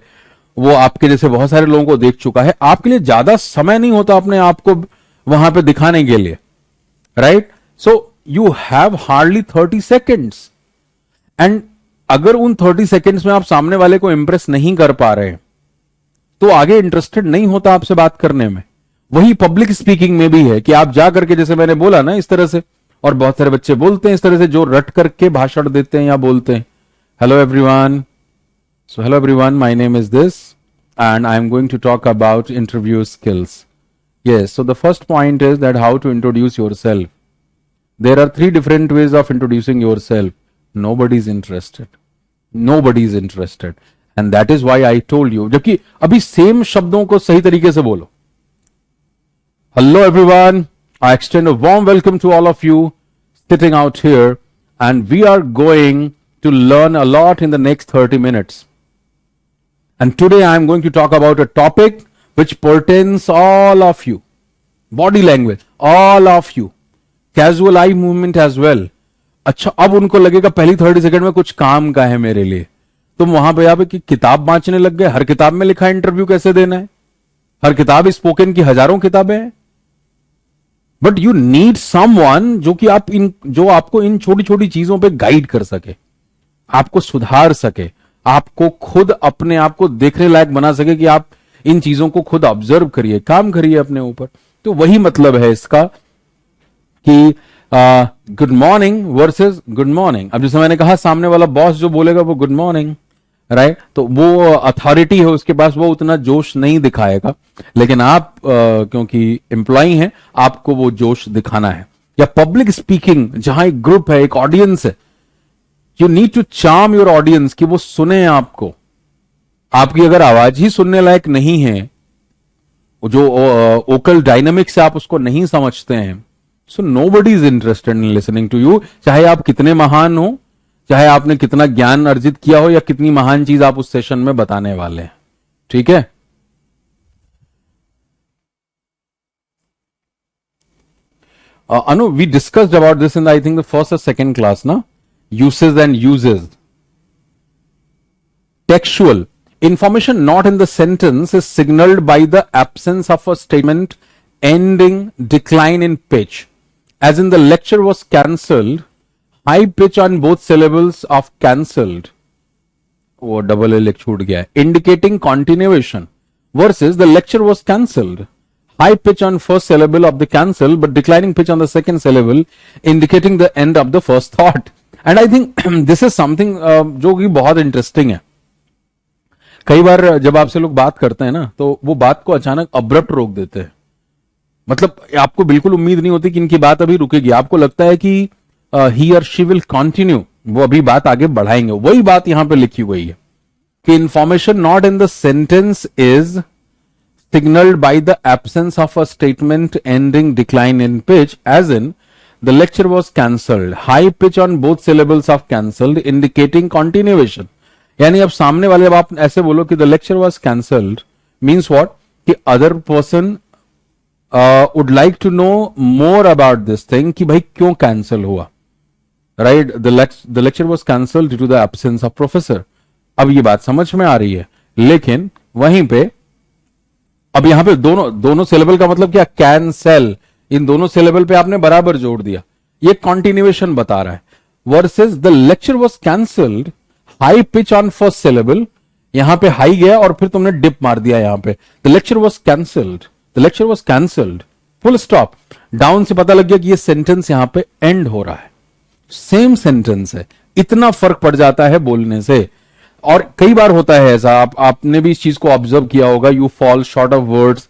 वो आपके जैसे बहुत सारे लोगों को देख चुका है, आपके लिए ज्यादा समय नहीं होता अपने आप को वहां पे दिखाने के लिए, right? So you have hardly 30 seconds. And अगर उन 30 सेकेंड्स में आप सामने वाले को इंप्रेस नहीं कर पा रहे तो आगे इंटरेस्टेड नहीं होता आपसे बात करने में. वही पब्लिक स्पीकिंग में भी है कि आप जा करके, जैसे मैंने बोला ना, इस तरह से, और बहुत सारे बच्चे बोलते हैं इस तरह से, जो रट करके भाषण देते हैं या बोलते हैं. Hello everyone, so hello everyone, my name is this and I am going to talk about interview skills. Yes, so the first point is that how to introduce yourself. There are 3 different ways of introducing yourself. Nobody is interested. Nobody is interested. And that is why I told you. जबकि अभी same शब्दों को सही तरीके से बोलो. Hello everyone, I extend a warm welcome to all of you sitting out here and we are going to learn a lot in the next 30 minutes. And today I am going to talk about a topic which pertains all of you. Body language, all of you. Casual eye movement as well. अच्छा, अब उनको लगेगा पहली 30 second में कुछ काम का है मेरे लिए. तुम वहां पे आप कि किताब बांचने लग गए. हर किताब में लिखा है इंटरव्यू कैसे देना है. हर किताब स्पोकन की हजारों किताबें हैं. बट यू नीड समवन जो आपको इन छोटी छोटी चीजों पे गाइड कर सके, आपको सुधार सके, आपको खुद अपने आप को देखने लायक बना सके कि आप इन चीजों को खुद ऑब्जर्व करिए, काम करिए अपने ऊपर. तो वही मतलब है इसका कि good morning versus good morning. अब जैसे मैंने कहा, सामने वाला बॉस जो बोलेगा वो गुड मॉर्निंग, राइट? तो वो अथॉरिटी है उसके पास, वो उतना जोश नहीं दिखाएगा. लेकिन आप क्योंकि एम्प्लॉई हैं, आपको वो जोश दिखाना है. या पब्लिक स्पीकिंग, जहां एक ग्रुप है, एक ऑडियंस है, you need to charm your audience कि वो सुने आपको. आपकी अगर आवाज ही सुनने लायक नहीं है, जो वोकल डायनामिक्स से आप उसको नहीं समझते हैं, so nobody is interested in listening to you. चाहे आप कितने महान हो, चाहे आपने कितना ज्ञान अर्जित किया हो, या कितनी महान चीज आप उस सेशन में बताने वाले हैं. ठीक है? Anu, we discussed about this in I think the first or second class, na? Uses and uses. Textual. Information not in the sentence is signaled by the absence of a statement ending decline in pitch. As in the lecture was cancelled, high pitch on both syllables of cancelled. वो double L छूट गया. Indicating continuation. Versus the lecture was cancelled. High pitch on first syllable of the cancel, but declining pitch on the second syllable, indicating the end of the first thought. And I think this is something जो कि बहुत interesting है. कई बार जब आपसे लोग बात करते हैं ना, तो वो बात को अचानक अब्रप्ट रोक देते हैं. मतलब आपको बिल्कुल उम्मीद नहीं होती कि इनकी बात अभी रुकेगी. आपको लगता है कि ही और शी विल कंटिन्यू, वो अभी बात आगे बढ़ाएंगे. वही बात यहां पे लिखी हुई है कि information not in the sentence is signaled by the absence of a statement ending decline in pitch, as in the lecture was cancelled. High pitch on both syllables of cancelled, indicating continuation. यानी अब सामने वाले, अब आप ऐसे बोलो कि the lecture was cancelled means what? कि other person would like to know more about this thing, कि भाई क्यों cancel हुआ, right? The lecture was cancelled due to the absence of professor. अब ये बात समझ में आ रही है. लेकिन वहीं पे अब यहां पे दोनों सिलेबल का मतलब क्या? कैंसल. इन दोनों सिलेबल पे आपने बराबर जोड़ दिया. ये कॉन्टिन्यूएशन बता रहा है. Versus the lecture was cancelled, high pitch on first syllable. यहां पे हाई गया और फिर तुमने डिप मार दिया. यहां पे the lecture was cancelled, the lecture was cancelled. Full stop. Down से पता लग गया कि ये सेंटेंस यहां पे एंड हो रहा है, सेम सेंटेंस है। इतना फर्क पड़ जाता है बोलने से। और कई बार होता है ऐसा, आपने भी इस चीज को ऑब्जर्व किया होगा, you fall short of words,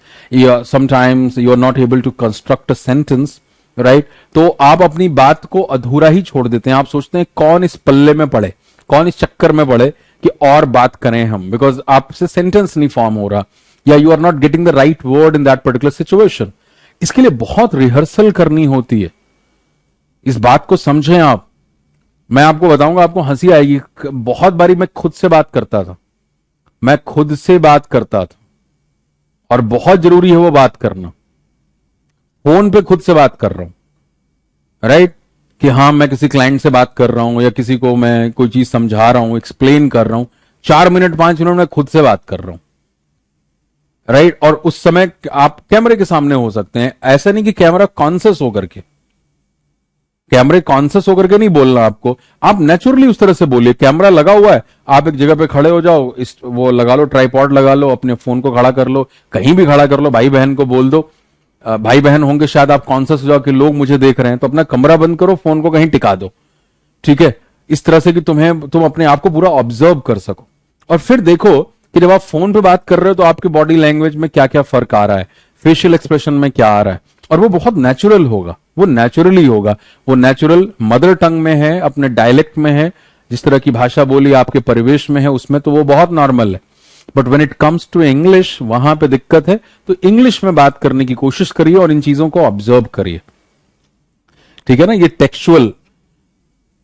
sometimes you are not able to construct a sentence, right. तो आप अपनी बात को अधूरा ही छोड़ देते हैं। आप सोचते हैं कौन इस पल्ले में पड़े, कौन इस चक्कर में पड़े कि और बात करें हम, बिकॉज आपसे सेंटेंस नहीं फॉर्म हो रहा, या you are not getting the right word in that particular situation. इसके लिए बहुत रिहर्सल करनी होती है। इस बात को समझें आप। मैं आपको बताऊंगा, आपको हंसी आएगी। बहुत बारी मैं खुद से बात करता था, मैं खुद से बात करता था, और बहुत जरूरी है वो बात करना। फोन पे खुद से बात कर रहा हूं, राइट, कि हाँ मैं किसी क्लाइंट से बात कर रहा हूं, या किसी को मैं कोई चीज समझा रहा हूं, एक्सप्लेन कर रहा हूं, 4 मिनट 5 मिनट में खुद से बात कर रहा हूं, राइट। और उस समय आप कैमरे के सामने हो सकते हैं। ऐसा नहीं कि कैमरा कॉन्शियस होकर के, कैमरे कॉन्शियस होकर के नहीं बोलना आपको, आप नेचुरली उस तरह से बोलिए। कैमरा लगा हुआ है, आप एक जगह पे खड़े हो जाओ, वो लगा लो, ट्राइपॉड लगा लो, अपने फोन को खड़ा कर लो, कहीं भी खड़ा कर लो, भाई बहन को बोल दो। भाई बहन होंगे शायद, आप कॉन्शियस हो जाओ कि लोग मुझे देख रहे हैं, तो अपना कमरा बंद करो, फोन को कहीं टिका दो, ठीक है, इस तरह से कि तुम अपने आप को पूरा ऑब्जर्व कर सको। और फिर देखो कि जब आप फोन पे बात कर रहे हो तो आपके बॉडी लैंग्वेज में क्या क्या फर्क आ रहा है, फेशियल एक्सप्रेशन में क्या आ रहा है, और वो बहुत नेचुरल होगा, वो नेचुरली होगा। वो नेचुरल मदर टंग में है, अपने डायलेक्ट में है, जिस तरह की भाषा बोली आपके परिवेश में है उसमें, तो वो बहुत नॉर्मल है। But when it comes to English, वहां पे दिक्कत है। तो इंग्लिश में बात करने की कोशिश करिए और इन चीजों को ऑब्जर्व करिए, ठीक है ना। ये textual.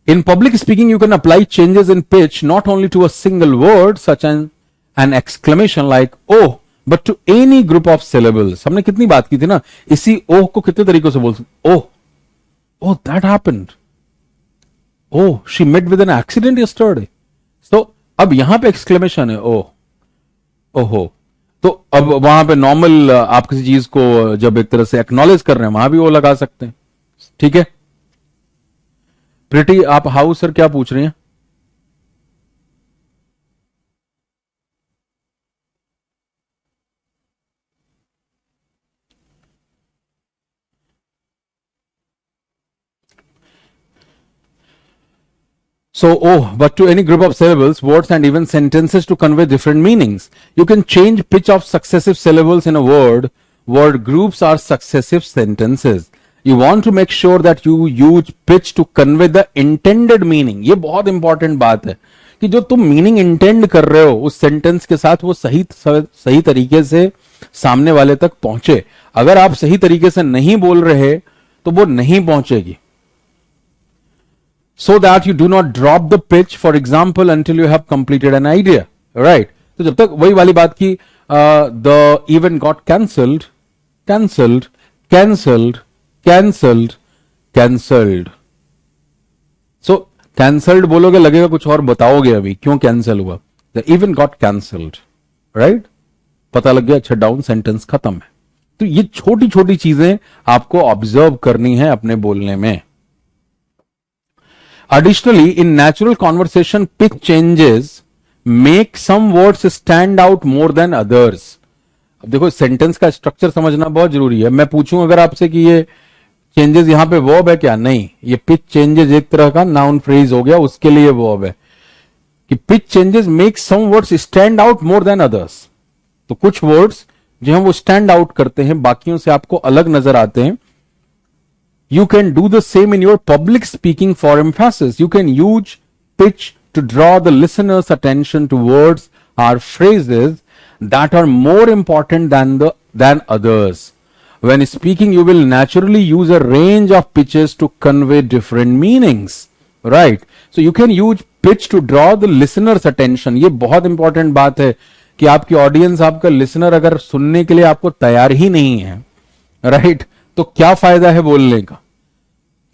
In public speaking, you can apply changes in pitch not only to a single word such as an exclamation like "oh", but to any group of syllables. हमने कितनी बात की थी ना, इसी "oh" को कितने तरीकों से बोल सकते। "Oh, oh, that happened. Oh, she met with an accident yesterday." So अब यहां पे exclamation है "oh, ओहो"। तो अब वहां पे नॉर्मल आप किसी चीज को जब एक तरह से एक्नॉलेज कर रहे हैं, वहां भी वो लगा सकते हैं, ठीक है। प्रीति, आप हाउस सर क्या पूछ रही हैं? So, oh, but to any group of syllables, words, and even sentences to convey different meanings. You can change pitch of successive syllables in a word. Word groups are successive sentences. You want to make sure that you use pitch to convey the intended meaning. ये बहुत important बात है कि जो तुम meaning intend कर रहे हो उस सेंटेंस के साथ, वो सही तरीके से सामने वाले तक पहुंचे। अगर आप सही तरीके से नहीं बोल रहे तो वो नहीं पहुंचेगी। So that you do not drop the pitch, for example, until you have completed an idea, right? तो जब तक वही वाली बात की the event got cancelled, cancelled, cancelled, cancelled, cancelled. So cancelled बोलोगे, लगेगा कुछ और बताओगे अभी क्यों कैंसिल हुआ। The event got cancelled, right? पता लग गया, अच्छा डाउन, सेंटेंस खत्म है। तो ये छोटी छोटी चीजें आपको ऑब्जर्व करनी है अपने बोलने में। Additionally, in natural conversation, pitch changes make some words stand out more than others. अब देखो, सेंटेंस का स्ट्रक्चर समझना बहुत जरूरी है। मैं पूछूं अगर आपसे कि ये चेंजेस यहां पे वर्ब है क्या? नहीं, ये पिच चेंजेस एक तरह का नाउन फ्रेज हो गया, उसके लिए वर्ब है कि pitch changes make some words stand out more than others. तो कुछ वर्ड्स जो हैं वो स्टैंड आउट करते हैं, बाकियों से आपको अलग नजर आते हैं। You can do the same in your public speaking for emphasis. You can use pitch to draw the listener's attention to words or phrases that are more important than others. When speaking, you will naturally use a range of pitches to convey different meanings, right? So you can use pitch to draw the listener's attention. ये बहुत important बात है कि आपकी audience, आपका listener अगर सुनने के लिए आपको तैयार ही नहीं है, राइट, तो क्या फायदा है बोलने का।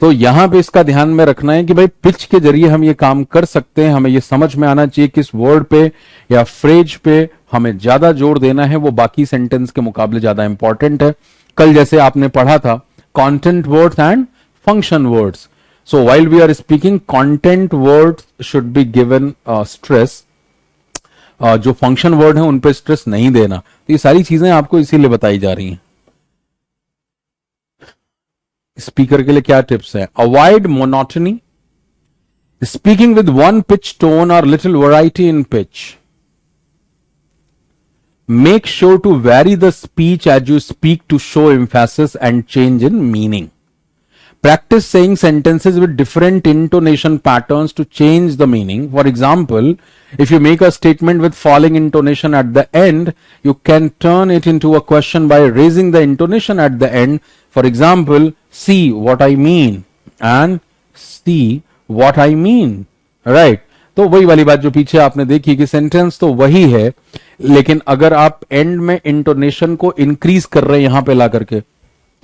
तो यहां पे इसका ध्यान में रखना है कि भाई पिच के जरिए हम ये काम कर सकते हैं। हमें ये समझ में आना चाहिए किस वर्ड पे या फ्रेज पे हमें ज्यादा जोर देना है, वो बाकी सेंटेंस के मुकाबले ज्यादा इंपॉर्टेंट है। कल जैसे आपने पढ़ा था content words and function words. So while we are speaking, content words should be given stress, जो फंक्शन वर्ड है उन पे स्ट्रेस नहीं देना। तो ये सारी चीजें आपको इसीलिए बताई जा रही हैं। स्पीकर के लिए क्या टिप्स है? Avoid monotony, speaking with one pitch tone और little variety in pitch. Make sure to vary the speech as you speak to show emphasis and change in meaning. Practice saying sentences with different intonation patterns to change the meaning. For example, if you make a statement with falling intonation at the end, you can turn it into a question by raising the intonation at the end. For example, see what I mean and see what I mean. Right? तो वही वाली बात जो पीछे आपने देखी कि sentence तो वही है, लेकिन अगर आप एंड में इंटोनेशन को इंक्रीज कर रहे हैं यहां पे ला करके,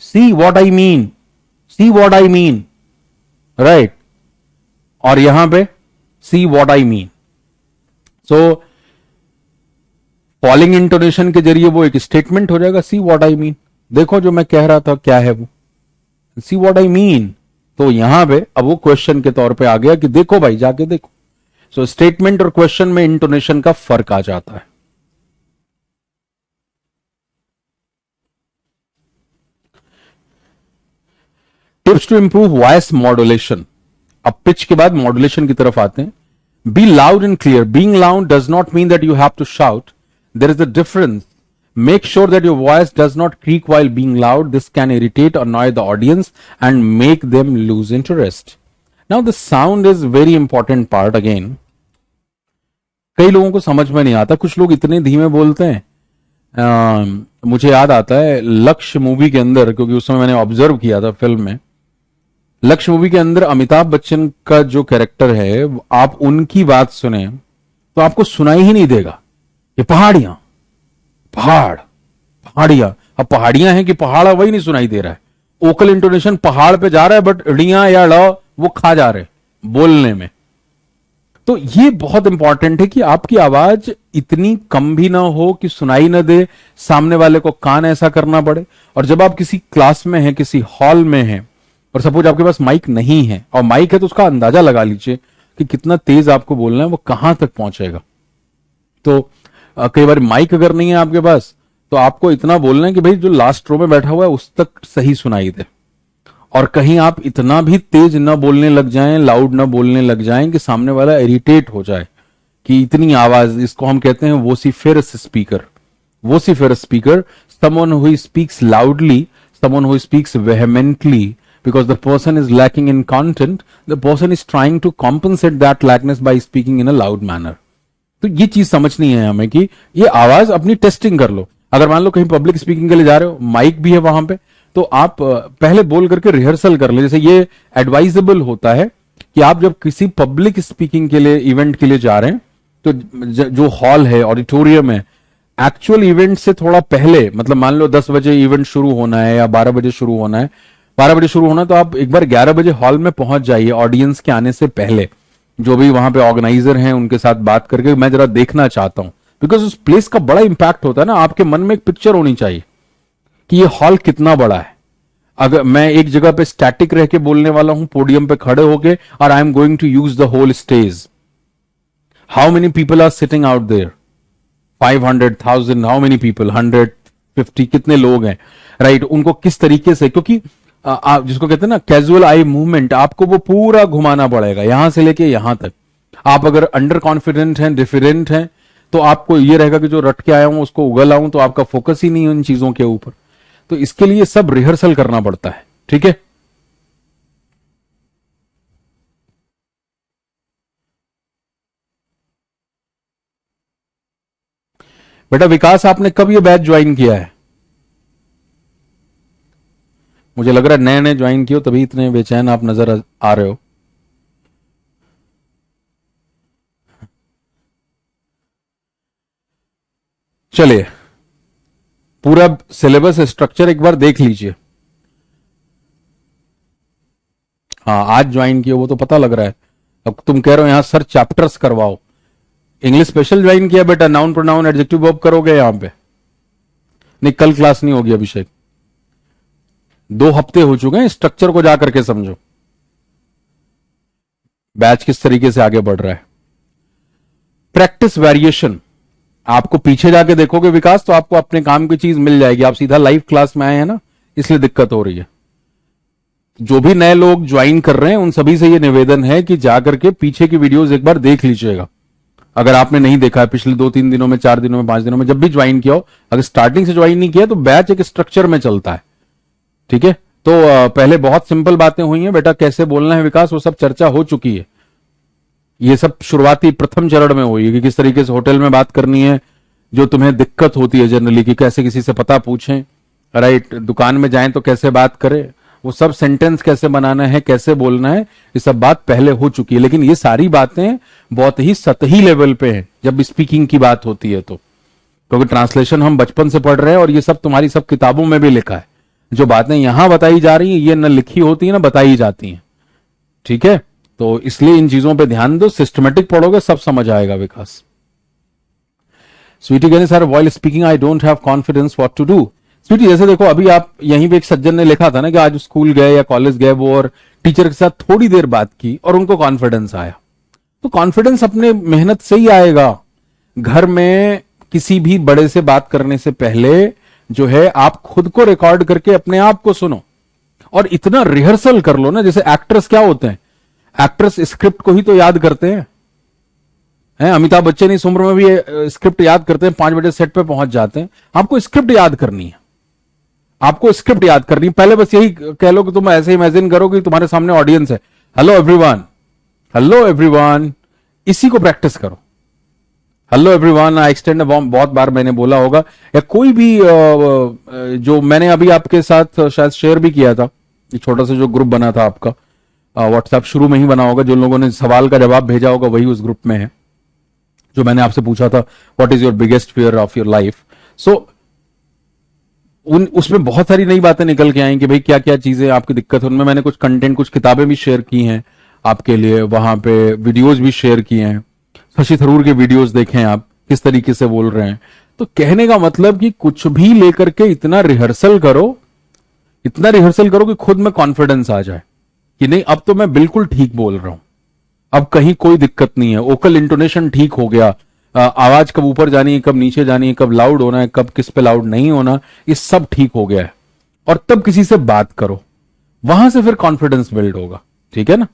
see what I mean, see what I mean, right, और यहां पे see what I mean. So falling intonation के जरिए वो एक स्टेटमेंट हो जाएगा, सी व्हाट आई मीन, देखो जो मैं कह रहा था क्या है वो, सी व्हाट आई मीन. तो यहां पे अब वो क्वेश्चन के तौर पे आ गया कि देखो भाई जाके देखो. सो स्टेटमेंट और क्वेश्चन में इंटोनेशन का फर्क आ जाता है. Tips to improve voice modulation. अब पिच के बाद मॉड्यूलेशन की तरफ आते हैं. Be loud and clear. Being loud does not mean that you have to shout. There is a difference. Make sure that your voice does not creak while being loud. This can irritate or annoy the audience and make them lose interest. Now the sound is very important part again. कई लोगों को समझ में नहीं आता, कुछ लोग इतने धीमे बोलते हैं. मुझे याद आता है लक्ष्य मूवी के अंदर, क्योंकि उस समय मैंने ऑब्जर्व किया था फिल्म में. लक्ष्य मूवी के अंदर अमिताभ बच्चन का जो कैरेक्टर है, आप उनकी बात सुने तो आपको सुनाई ही नहीं देगा. ये पहाड़ियां, पहाड़ियां, अब पहाड़ियां हैं कि पहाड़, वही नहीं सुनाई दे रहा है. ओकल इंटोनेशन पहाड़ पे जा रहा है, बट ड़ियां या ड़ वो खा जा रहे बोलने में. तो ये बहुत इंपॉर्टेंट है कि आपकी आवाज इतनी कम भी ना हो कि सुनाई ना दे, सामने वाले को कान ऐसा करना पड़े. और जब आप किसी क्लास में हैं, किसी हॉल में हैं, और सपोज आपके पास माइक नहीं है, और माइक है तो उसका अंदाजा लगा लीजिए कि कितना तेज आपको बोलना है, वो कहां तक पहुंचेगा. तो कई बार माइक अगर नहीं है आपके पास, तो आपको इतना बोलना है कि भाई जो लास्ट रो में बैठा हुआ है उस तक सही सुनाई दे. और कहीं आप इतना भी तेज ना बोलने लग जाएं, लाउड ना बोलने लग जाएं कि सामने वाला इरिटेट हो जाए कि इतनी आवाज. इसको हम कहते हैं vociferous speaker. Vociferous speaker, someone who speaks loudly, someone who speaks vehemently, because the person is lacking in content, the person is trying to compensate that lackness by speaking in a loud manner. तो ये चीज समझनी है हमें कि ये आवाज अपनी टेस्टिंग कर लो. अगर मान लो कहीं पब्लिक स्पीकिंग के लिए जा रहे हो, माइक भी है वहां पे, तो आप पहले बोल करके रिहर्सल कर ले. जैसे ये एडवाइजेबल होता है कि आप जब किसी पब्लिक स्पीकिंग के लिए, इवेंट के लिए जा रहे हैं, तो जो हॉल है, ऑडिटोरियम है, एक्चुअल इवेंट से थोड़ा पहले, मतलब मान लो 10 बजे इवेंट शुरू होना है या 12 बजे शुरू होना है, 12 बजे शुरू होना है, तो आप एक बार 11 बजे हॉल में पहुंच जाइए ऑडियंस के आने से पहले. जो भी वहां पे ऑर्गेनाइजर हैं उनके साथ बात करके मैं जरा देखना चाहता हूं, बिकॉज उस प्लेस का बड़ा इंपैक्ट होता है ना. आपके मन में एक पिक्चर होनी चाहिए कि ये हॉल कितना बड़ा है. अगर मैं एक जगह पे स्टैटिक रह के बोलने वाला हूं, पोडियम पे खड़े होके, और I am going to use the whole stage, how many people are sitting out there, 500,000, how many people, 150, कितने लोग हैं, राइट. उनको किस तरीके से, क्योंकि आप जिसको कहते हैं ना कैजुअल आई मूवमेंट, आपको वो पूरा घुमाना पड़ेगा यहां से लेके यहां तक. आप अगर अंडर कॉन्फिडेंट हैं, डिफरेंट हैं, तो आपको ये रहेगा कि जो रट के आया हूं उसको उगल आऊं, तो आपका फोकस ही नहीं है उन चीजों के ऊपर. तो इसके लिए सब रिहर्सल करना पड़ता है. ठीक है. बेटा विकास, आपने कब ये बैच ज्वाइन किया है? मुझे लग रहा है नए नए ज्वाइन किए हो, तभी इतने बेचैन आप नजर आ रहे हो. चलिए, पूरा सिलेबस स्ट्रक्चर एक बार देख लीजिए. हाँ, आज ज्वाइन किए वो तो पता लग रहा है. अब तुम कह रहे हो यहां सर चैप्टर्स करवाओ. इंग्लिश स्पेशल ज्वाइन किया बेटा, नाउन प्रोनाउन एडजेक्टिव वर्ब करोगे यहां पे? नहीं, कल क्लास नहीं होगी अभिषेक. 2 हफ्ते हो चुके हैं, स्ट्रक्चर को जाकर के समझो, बैच किस तरीके से आगे बढ़ रहा है. प्रैक्टिस वेरिएशन, आपको पीछे जाके देखोगे विकास, तो आपको अपने काम की चीज मिल जाएगी. आप सीधा लाइव क्लास में आए हैं ना, इसलिए दिक्कत हो रही है. जो भी नए लोग ज्वाइन कर रहे हैं उन सभी से ये निवेदन है कि जाकर के पीछे की वीडियोस एक बार देख लीजिएगा, अगर आपने नहीं देखा है पिछले 2-3 दिनों में, 4 दिनों में, 5 दिनों में, जब भी ज्वाइन किया हो। अगर स्टार्टिंग से ज्वाइन नहीं किया तो बैच एक स्ट्रक्चर में चलता है, ठीक है। तो पहले बहुत सिंपल बातें हुई हैं बेटा, कैसे बोलना है विकास, वो सब चर्चा हो चुकी है। ये सब शुरुआती प्रथम चरण में हुई है कि किस तरीके से होटल में बात करनी है, जो तुम्हें दिक्कत होती है जनरली, कि कैसे किसी से पता पूछें, राइट, दुकान में जाएं तो कैसे बात करें, वो सब सेंटेंस कैसे बनाना है, कैसे बोलना है, ये सब बात पहले हो चुकी है। लेकिन ये सारी बातें बहुत ही सतही लेवल पे हैं जब स्पीकिंग की बात होती है तो, क्योंकि ट्रांसलेशन हम बचपन से पढ़ रहे हैं और ये सब तुम्हारी सब किताबों में भी लिखा है। जो बातें यहां बताई जा रही हैं ये न लिखी होती है ना बताई जाती हैं, ठीक है। तो इसलिए इन चीजों पे ध्यान दो, सिस्टमेटिक पढ़ोगे सब समझ आएगा विकास। स्वीटी कहने sir while speaking I don't have confidence what to do. Sweety जैसे देखो अभी आप यहीं पे एक सज्जन ने लिखा था ना कि आज स्कूल गए या कॉलेज गए वो और टीचर के साथ थोड़ी देर बात की और उनको कॉन्फिडेंस आया। तो कॉन्फिडेंस अपने मेहनत से ही आएगा। घर में किसी भी बड़े से बात करने से पहले जो है आप खुद को रिकॉर्ड करके अपने आप को सुनो और इतना रिहर्सल कर लो ना। जैसे एक्टर्स क्या होते हैं, एक्टर्स स्क्रिप्ट को ही तो याद करते हैं। अमिताभ बच्चन इस उम्र में भी स्क्रिप्ट याद करते हैं, 5 बजे सेट पे पहुंच जाते हैं। आपको स्क्रिप्ट याद करनी है, आपको स्क्रिप्ट याद करनी है। पहले बस यही कह लो कि तुम ऐसे इमेजिन करो कि तुम्हारे सामने ऑडियंस है, हेलो एवरीवन, हेलो एवरीवन, इसी को प्रैक्टिस करो। Hello everyone, I extend a warm, बहुत बार मैंने बोला होगा, या कोई भी जो मैंने अभी आपके साथ शायद शेयर भी किया था, एक छोटा सा जो ग्रुप बना था आपका व्हाट्सएप, शुरू में ही बना होगा, जो लोगों ने सवाल का जवाब भेजा होगा वही उस ग्रुप में है, जो मैंने आपसे पूछा था what is your biggest fear of your life. So उसमें बहुत सारी नई बातें निकल के आई कि भाई क्या क्या चीजें आपकी दिक्कत है। उनमें मैंने कुछ कंटेंट, कुछ किताबें भी शेयर की हैं आपके लिए, वहां पे वीडियोस भी शेयर किए हैं। शशि थरूर के वीडियोस देखें आप किस तरीके से बोल रहे हैं। तो कहने का मतलब कि कुछ भी लेकर के इतना रिहर्सल करो, इतना रिहर्सल करो कि खुद में कॉन्फिडेंस आ जाए कि नहीं अब तो मैं बिल्कुल ठीक बोल रहा हूं, अब कहीं कोई दिक्कत नहीं है, ओकल इंटोनेशन ठीक हो गया, आवाज कब ऊपर जानी है, कब नीचे जानी है, कब लाउड होना है, कब किस पे लाउड नहीं होना, ये सब ठीक हो गया है। और तब किसी से बात करो, वहां से फिर कॉन्फिडेंस बिल्ड होगा, ठीक है ना।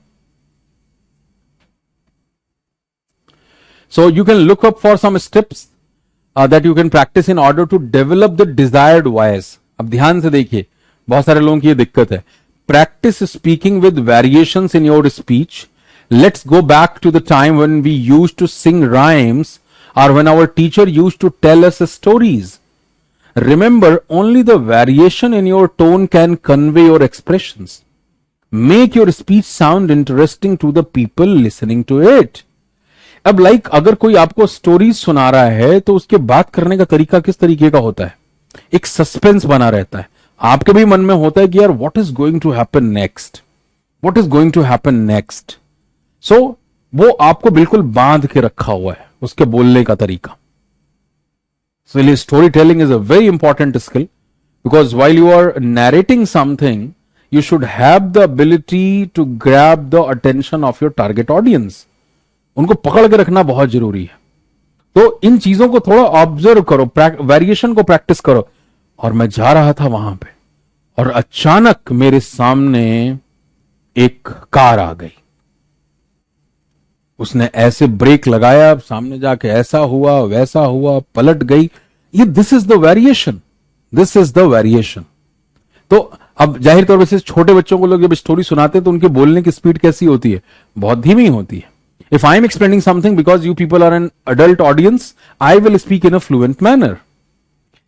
So you can look up for some steps that you can practice in order to develop the desired voice. अब ध्यान से देखिए, बहुत सारे लोगों की ये दिक्कत है। Practice speaking with variations in your speech. Let's go back to the time when we used to sing rhymes or when our teacher used to tell us stories. Remember, only the variation in your tone can convey your expressions. Make your speech sound interesting to the people listening to it. अब अगर कोई आपको stories सुना रहा है तो उसके बात करने का तरीका किस तरीके का होता है, एक सस्पेंस बना रहता है। आपके भी मन में होता है कि यार what is going to happen next, what is going to happen next. So वो आपको बिल्कुल बांध के रखा हुआ है उसके बोलने का तरीका। सो इसलिए story telling is a very important skill, because while you are narrating something you should have the ability to grab the attention of your target audience. उनको पकड़ के रखना बहुत जरूरी है। तो इन चीजों को थोड़ा ऑब्जर्व करो, वेरिएशन को प्रैक्टिस करो। और मैं जा रहा था वहां पे और अचानक मेरे सामने एक कार आ गई, उसने ऐसे ब्रेक लगाया, सामने जाके ऐसा हुआ वैसा हुआ, पलट गई। ये this is the variation, this is the variation. तो अब जाहिर तौर पर छोटे बच्चों को लोग जब स्टोरी सुनाते हैं तो उनके बोलने की स्पीड कैसी होती है, बहुत धीमी होती है। If I am explaining something, because you people are an adult audience, I will speak in a fluent manner.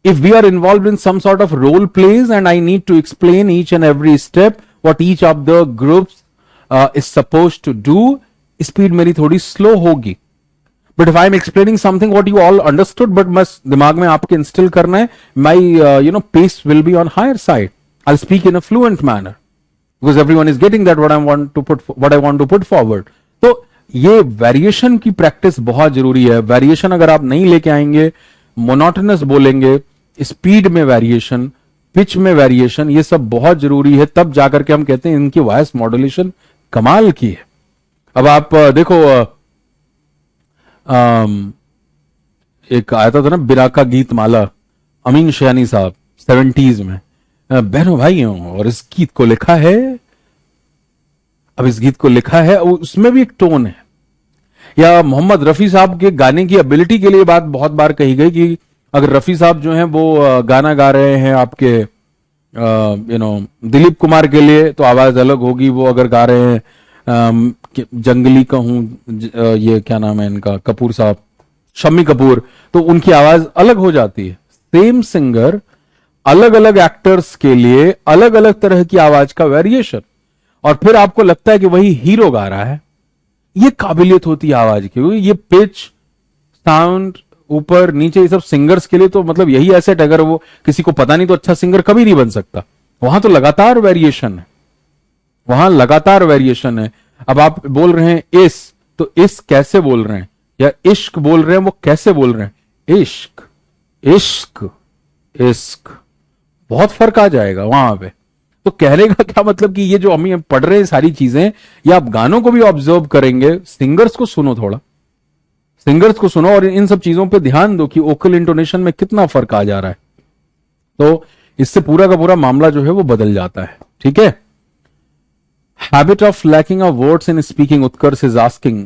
If we are involved in some sort of role plays and I need to explain each and every step, what each of the groups is supposed to do, speed मेरी थोड़ी slow होगी। But if I am explaining something what you all understood, but मस्त दिमाग में आपके instill करना है, my pace will be on higher side. I'll speak in a fluent manner because everyone is getting that what I want to put forward. तो ये variation की practice बहुत जरूरी है। वेरिएशन अगर आप नहीं लेके आएंगे, मोनोटोनस बोलेंगे, स्पीड में वेरिएशन, पिच में वेरिएशन, ये सब बहुत जरूरी है। तब जाकर के हम कहते हैं इनकी वॉइस मॉड्यूलेशन कमाल की है। अब आप देखो एक आया था ना बिराका गीत माला, अमीन शयानी साहब 70s में, बहनों भाइयों, और इस गीत को लिखा है अब इस गीत को लिखा है, उसमें भी एक टोन है। या मोहम्मद रफी साहब के गाने की एबिलिटी के लिए बात बहुत बार कही गई कि अगर रफी साहब जो हैं वो गाना गा रहे हैं आपके दिलीप कुमार के लिए तो आवाज अलग होगी, वो अगर गा रहे हैं जंगली कहूं, ये क्या नाम है इनका, कपूर साहब, शम्मी कपूर, तो उनकी आवाज अलग हो जाती है। सेम सिंगर, अलग अलग एक्टर्स के लिए अलग अलग तरह की आवाज का वेरिएशन, और फिर आपको लगता है कि वही हीरो गा रहा है। ये काबिलियत होती है आवाज की, ये पिच, साउंड, ऊपर नीचे, ये सब सिंगर्स के लिए तो मतलब यही एसेट। अगर वो किसी को पता नहीं तो अच्छा सिंगर कभी नहीं बन सकता। वहां तो लगातार वेरिएशन है, वहां लगातार वेरिएशन है। अब आप बोल रहे हैं इस, तो इस कैसे बोल रहे हैं, या इश्क बोल रहे हैं, वो कैसे बोल रहे हैं, इश्क, इश्क, इश्क, बहुत फर्क आ जाएगा वहां पे। तो कहने का क्या मतलब कि ये जो हम पढ़ रहे हैं सारी चीजें, ये आप गानों को भी ऑब्जर्व करेंगे, सिंगर्स को सुनो, थोड़ा सिंगर्स को सुनो और इन सब चीजों पे ध्यान दो कि वोकल इंटोनेशन में कितना फर्क आ जा रहा है। तो इससे पूरा का पूरा मामला जो है वो बदल जाता है। ठीक है। Habit of lacking of words in speaking, Utkarsh is asking.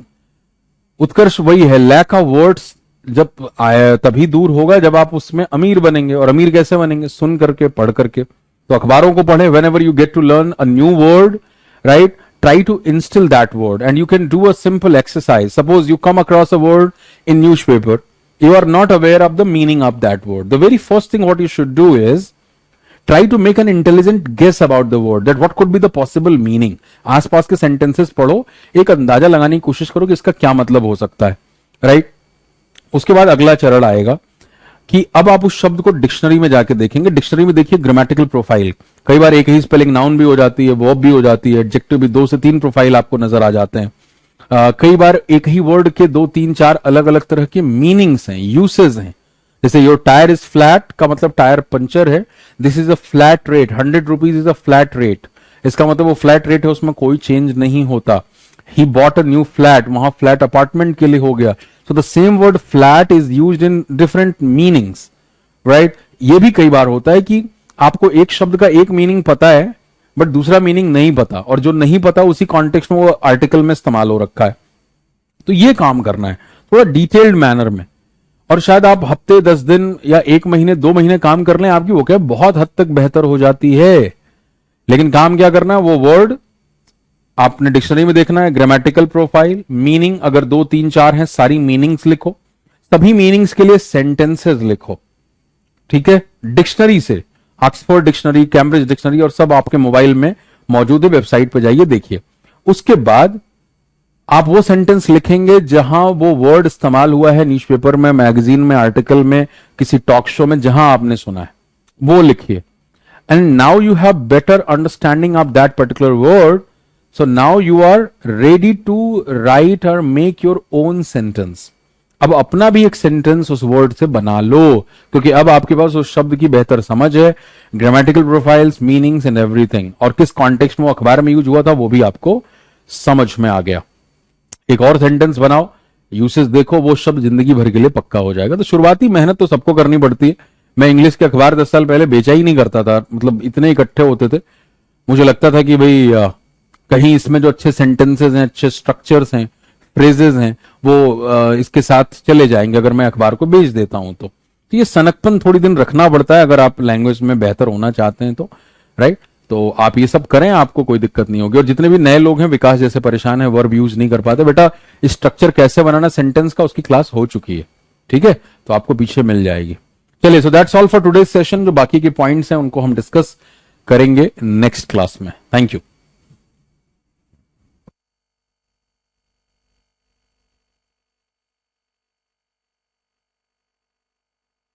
Utkarsh वही है, लैक ऑफ वर्ड्स जब आया तभी दूर होगा जब आप उसमें अमीर बनेंगे। और अमीर कैसे बनेंगे, सुन करके, पढ़ करके। तो अखबारों को पढ़ें, whenever you get to learn a new word, right, try to instill that word, and you can do a simple exercise. Suppose you come across a word in newspaper, you are not aware of the meaning of that word. The very first thing what you should do is try to make an intelligent guess about the word, that what could be the possible meaning. आसपास के sentences पढ़ो, एक अंदाजा लगाने की कोशिश करो कि इसका क्या मतलब हो सकता है, राइट। उसके बाद अगला चरण आएगा कि अब आप उस शब्द को डिक्शनरी में जाके देखेंगे। डिक्शनरी में देखिए ग्रामेटिकल प्रोफाइल, कई बार एक ही स्पेलिंग नाउन भी हो जाती है, वर्ब भी हो जाती है, एडजेक्टिव भी, 2 से 3 प्रोफाइल आपको नजर आ जाते हैं। कई बार एक ही वर्ड के 2, 3, 4 अलग अलग तरह के मीनिंग्स हैं, यूसेज हैं। जैसे योर टायर इज फ्लैट का मतलब टायर पंचर है, this is a flat rate, 100 rupees is a flat rate, इसका मतलब वो फ्लैट रेट है, उसमें कोई चेंज नहीं होता। He bought a new flat, वहां फ्लैट अपार्टमेंट के लिए हो गया। So the same word flat is used in different meanings, right? ये भी कई बार होता है कि आपको एक शब्द का एक मीनिंग पता है बट दूसरा मीनिंग नहीं पता, और जो नहीं पता उसी कॉन्टेक्स्ट में वो आर्टिकल में इस्तेमाल हो रखा है। तो ये काम करना है थोड़ा डिटेल्ड मैनर में, और शायद आप हफ्ते, 10 दिन या 1 महीने, 2 महीने काम कर लें, आपकी वो क्या बहुत हद तक बेहतर हो जाती है। लेकिन काम क्या करना है, वो वर्ड आपने डिक्शनरी में देखना है, ग्रामेटिकल प्रोफाइल, मीनिंग, अगर 2, 3, 4 हैं सारी मीनिंग्स लिखो, सभी मीनिंग्स के लिए सेंटेंसेस लिखो। ठीक है, डिक्शनरी से, ऑक्सफोर्ड डिक्शनरी, कैम्ब्रिज डिक्शनरी, और सब आपके मोबाइल में मौजूद है, वेबसाइट पर जाइए देखिए। उसके बाद आप वो सेंटेंस लिखेंगे जहां वो वर्ड इस्तेमाल हुआ है, न्यूज़पेपर में, मैगजीन में, आर्टिकल में, किसी टॉक शो में, जहां आपने सुना है वो लिखिए। And now you have better understanding of that particular word, so now you are ready to write or make your own sentence. अब अपना भी एक सेंटेंस उस वर्ड से बना लो, क्योंकि अब आपके पास उस शब्द की बेहतर समझ है, grammatical profiles, meanings and everything, और किस कॉन्टेक्स्ट में वो अखबार में यूज हुआ था वो भी आपको समझ में आ गया। एक और सेंटेंस बनाओ, यूसेज देखो, वो शब्द जिंदगी भर के लिए पक्का हो जाएगा। तो शुरुआती मेहनत तो सबको करनी पड़ती है। मैं इंग्लिश के अखबार 10 साल पहले बेचा ही नहीं करता था, मतलब इतने इकट्ठे होते थे, मुझे लगता था कि भाई कहीं इसमें जो अच्छे सेंटेंसेस हैं, अच्छे स्ट्रक्चर्स हैं, फ्रेजेस हैं, वो इसके साथ चले जाएंगे अगर मैं अखबार को बेच देता हूं तो ये सनकपन थोड़ी दिन रखना पड़ता है अगर आप लैंग्वेज में बेहतर होना चाहते हैं तो, राइट। तो आप ये सब करें, आपको कोई दिक्कत नहीं होगी। और जितने भी नए लोग हैं, विकास जैसे परेशान है, वर्ब यूज नहीं कर पाते, बेटा स्ट्रक्चर कैसे बनाना सेंटेंस का, उसकी क्लास हो चुकी है, ठीक है, तो आपको पीछे मिल जाएगी। चलिए, so that's all for today's session. जो बाकी के पॉइंट्स हैं उनको हम डिस्कस करेंगे नेक्स्ट क्लास में। Thank you.